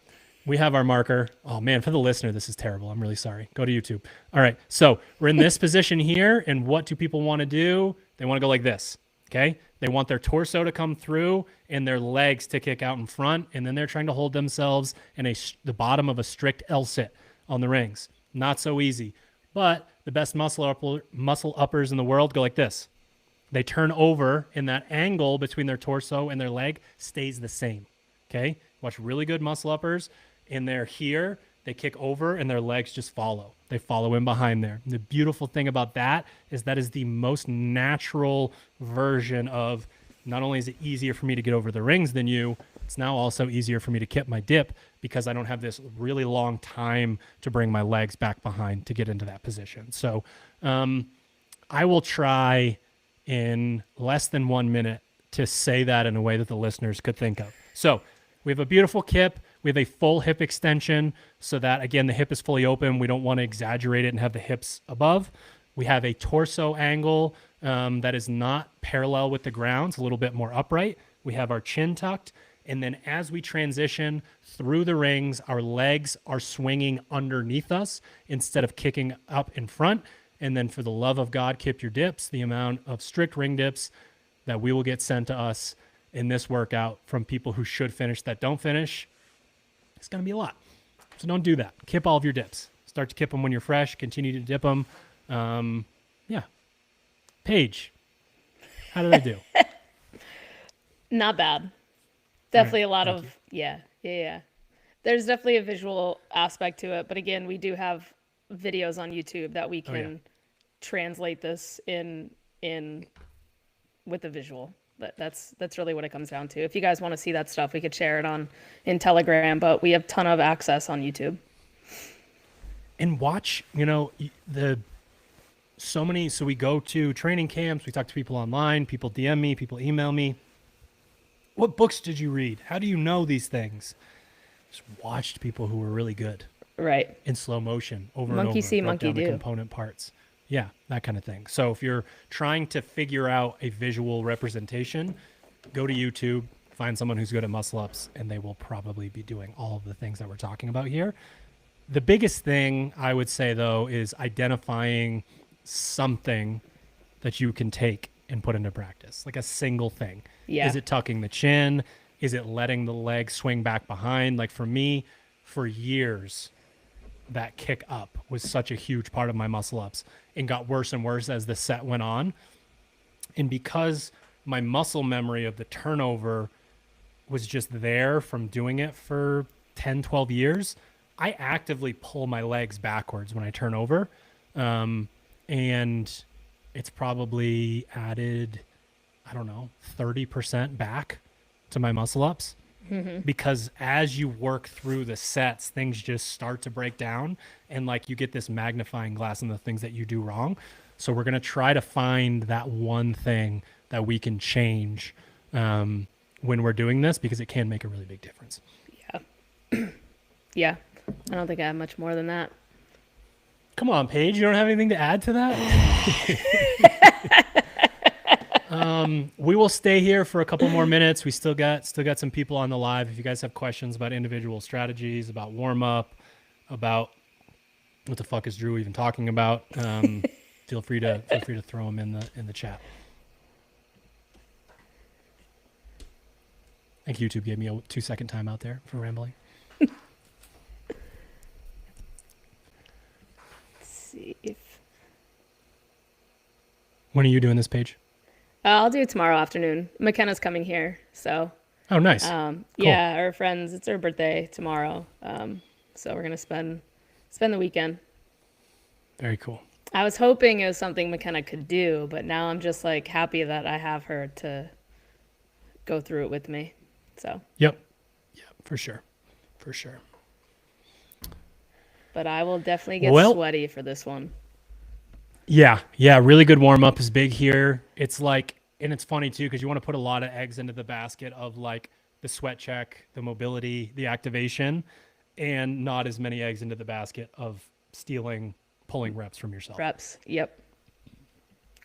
We have our marker. Oh, man, for the listener, this is terrible. I'm really sorry. Go to YouTube. All right. So we're in this position here, and what do people want to do? They want to go like this, okay? They want their torso to come through and their legs to kick out in front, and then they're trying to hold themselves in the bottom of a strict L-sit on the rings. Not so easy. But the best muscle uppers in the world go like this. They turn over, and that angle between their torso and their leg stays the same, okay? Watch really good muscle uppers. And they're here, they kick over, and their legs just follow. They follow in behind there. And the beautiful thing about that is the most natural version of, not only is it easier for me to get over the rings than you, it's now also easier for me to kip my dip because I don't have this really long time to bring my legs back behind to get into that position. So I will try in less than 1 minute to say that in a way that the listeners could think of. So we have a beautiful kip. We have a full hip extension so that, again, the hip is fully open. We don't want to exaggerate it and have the hips above. We have a torso angle that is not parallel with the ground. It's a little bit more upright. We have our chin tucked. And then as we transition through the rings, our legs are swinging underneath us instead of kicking up in front. And then for the love of God, kip your dips. The amount of strict ring dips that we will get sent to us in this workout from people who should finish that don't finish, it's going to be a lot. So don't do that. Kip all of your dips. Start to kip them when you're fresh. Continue to dip them. Yeah. Paige, how did I do? Not bad. Definitely right, a lot of, yeah. There's definitely a visual aspect to it. But again, we do have videos on YouTube that we can translate this in with the visual. But that's really what it comes down to. If you guys want to see that stuff, we could share it in Telegram, but we have a ton of access on YouTube. And watch, so we go to training camps, we talk to people online, people DM me, people email me. What books did you read? How do you know these things? Just watched people who were really good. Right. In slow motion over monkey and over. see, monkey down do. The component parts. Yeah, that kind of thing. So if you're trying to figure out a visual representation, go to YouTube, find someone who's good at muscle ups, and they will probably be doing all of the things that we're talking about here. The biggest thing I would say, though, is identifying something that you can take and put into practice, like a single thing. Yeah. Is it tucking the chin? Is it letting the leg swing back behind? Like for me, for years, that kick up was such a huge part of my muscle ups and got worse and worse as the set went on. And because my muscle memory of the turnover was just there from doing it for 10, 12 years, I actively pull my legs backwards when I turn over. And it's probably added, 30% back to my muscle ups. because as you work through the sets, things just start to break down, and like you get this magnifying glass on the things that you do wrong. So we're going to try to find that one thing that we can change when we're doing this, because it can make a really big difference. Yeah. Yeah. I don't think I have much more than that. Come on, Paige. You don't have anything to add to that? We will stay here for a couple more minutes. We still got some people on the live. If you guys have questions about individual strategies, about warm up, about what the fuck is Drew even talking about, feel free to throw them in the chat. I think YouTube gave me a 2-second timeout there for rambling. See if When are you doing this, Paige? I'll do it tomorrow afternoon. McKenna's coming here, so Oh, nice. yeah, our friends. It's her birthday tomorrow, so we're gonna spend the weekend. Very cool. I was hoping it was something McKenna could do, but now I'm just like happy that I have her to go through it with me. So. Yep, for sure. But I will definitely get sweaty for this one. Yeah, really good warm up is big here. It's like, and it's funny too, because you want to put a lot of eggs into the basket of like the sweat check, the mobility, the activation, and not as many eggs into the basket of pulling reps from yourself. Reps, yep.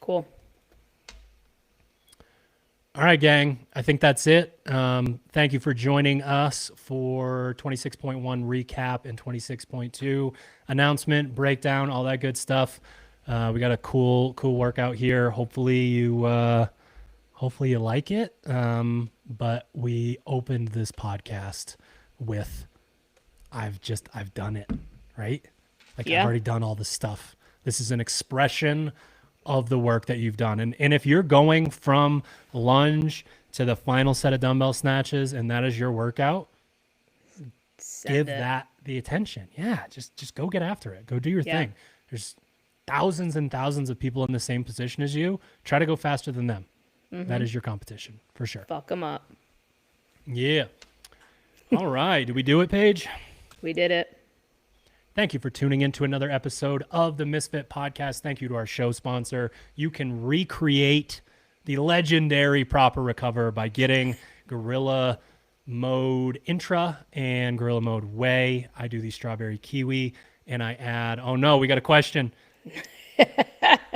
Cool. All right, gang. I think that's it. Thank you for joining us for 26.1 recap and 26.2 announcement, breakdown, all that good stuff. We got a cool workout here. Hopefully you like it. But we opened this podcast with, I've done it, right? Like, yeah. I've already done all this stuff. This is an expression of the work that you've done. And if you're going from lunge to the final set of dumbbell snatches and that is your workout, give that the attention. Yeah, just go get after it. Go do your thing. There's thousands and thousands of people in the same position as you. Try to go faster than them. Mm-hmm. That is your competition, for sure. Fuck them up. Yeah. All right. Did we do it, Paige? We did it. Thank you for tuning in to another episode of the Misfit Podcast. Thank you to our show sponsor. You can recreate the legendary Proper Recover by getting Gorilla Mode Intra and Gorilla Mode Whey. I do the strawberry kiwi, and I add, oh no, we got a question.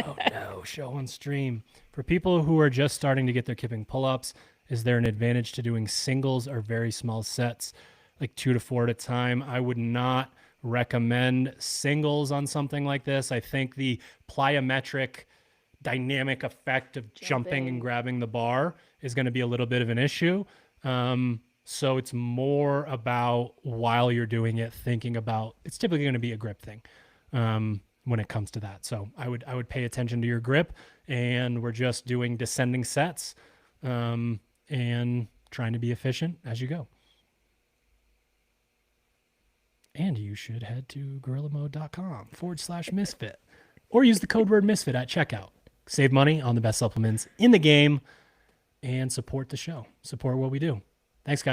Oh no, show on stream. For people who are just starting to get their kipping pull-ups, is there an advantage to doing singles or very small sets, like 2 to 4 at a time? I would not recommend singles on something like this. I think the plyometric dynamic effect of jumping and grabbing the bar is going to be a little bit of an issue. So it's more about, while you're doing it, thinking about, it's typically going to be a grip thing when it comes to that. So I would pay attention to your grip, and we're just doing descending sets and trying to be efficient as you go. And you should head to gorillamode.com/misfit or use the code word misfit at checkout. Save money on the best supplements in the game and support the show. Support what we do. Thanks, guys.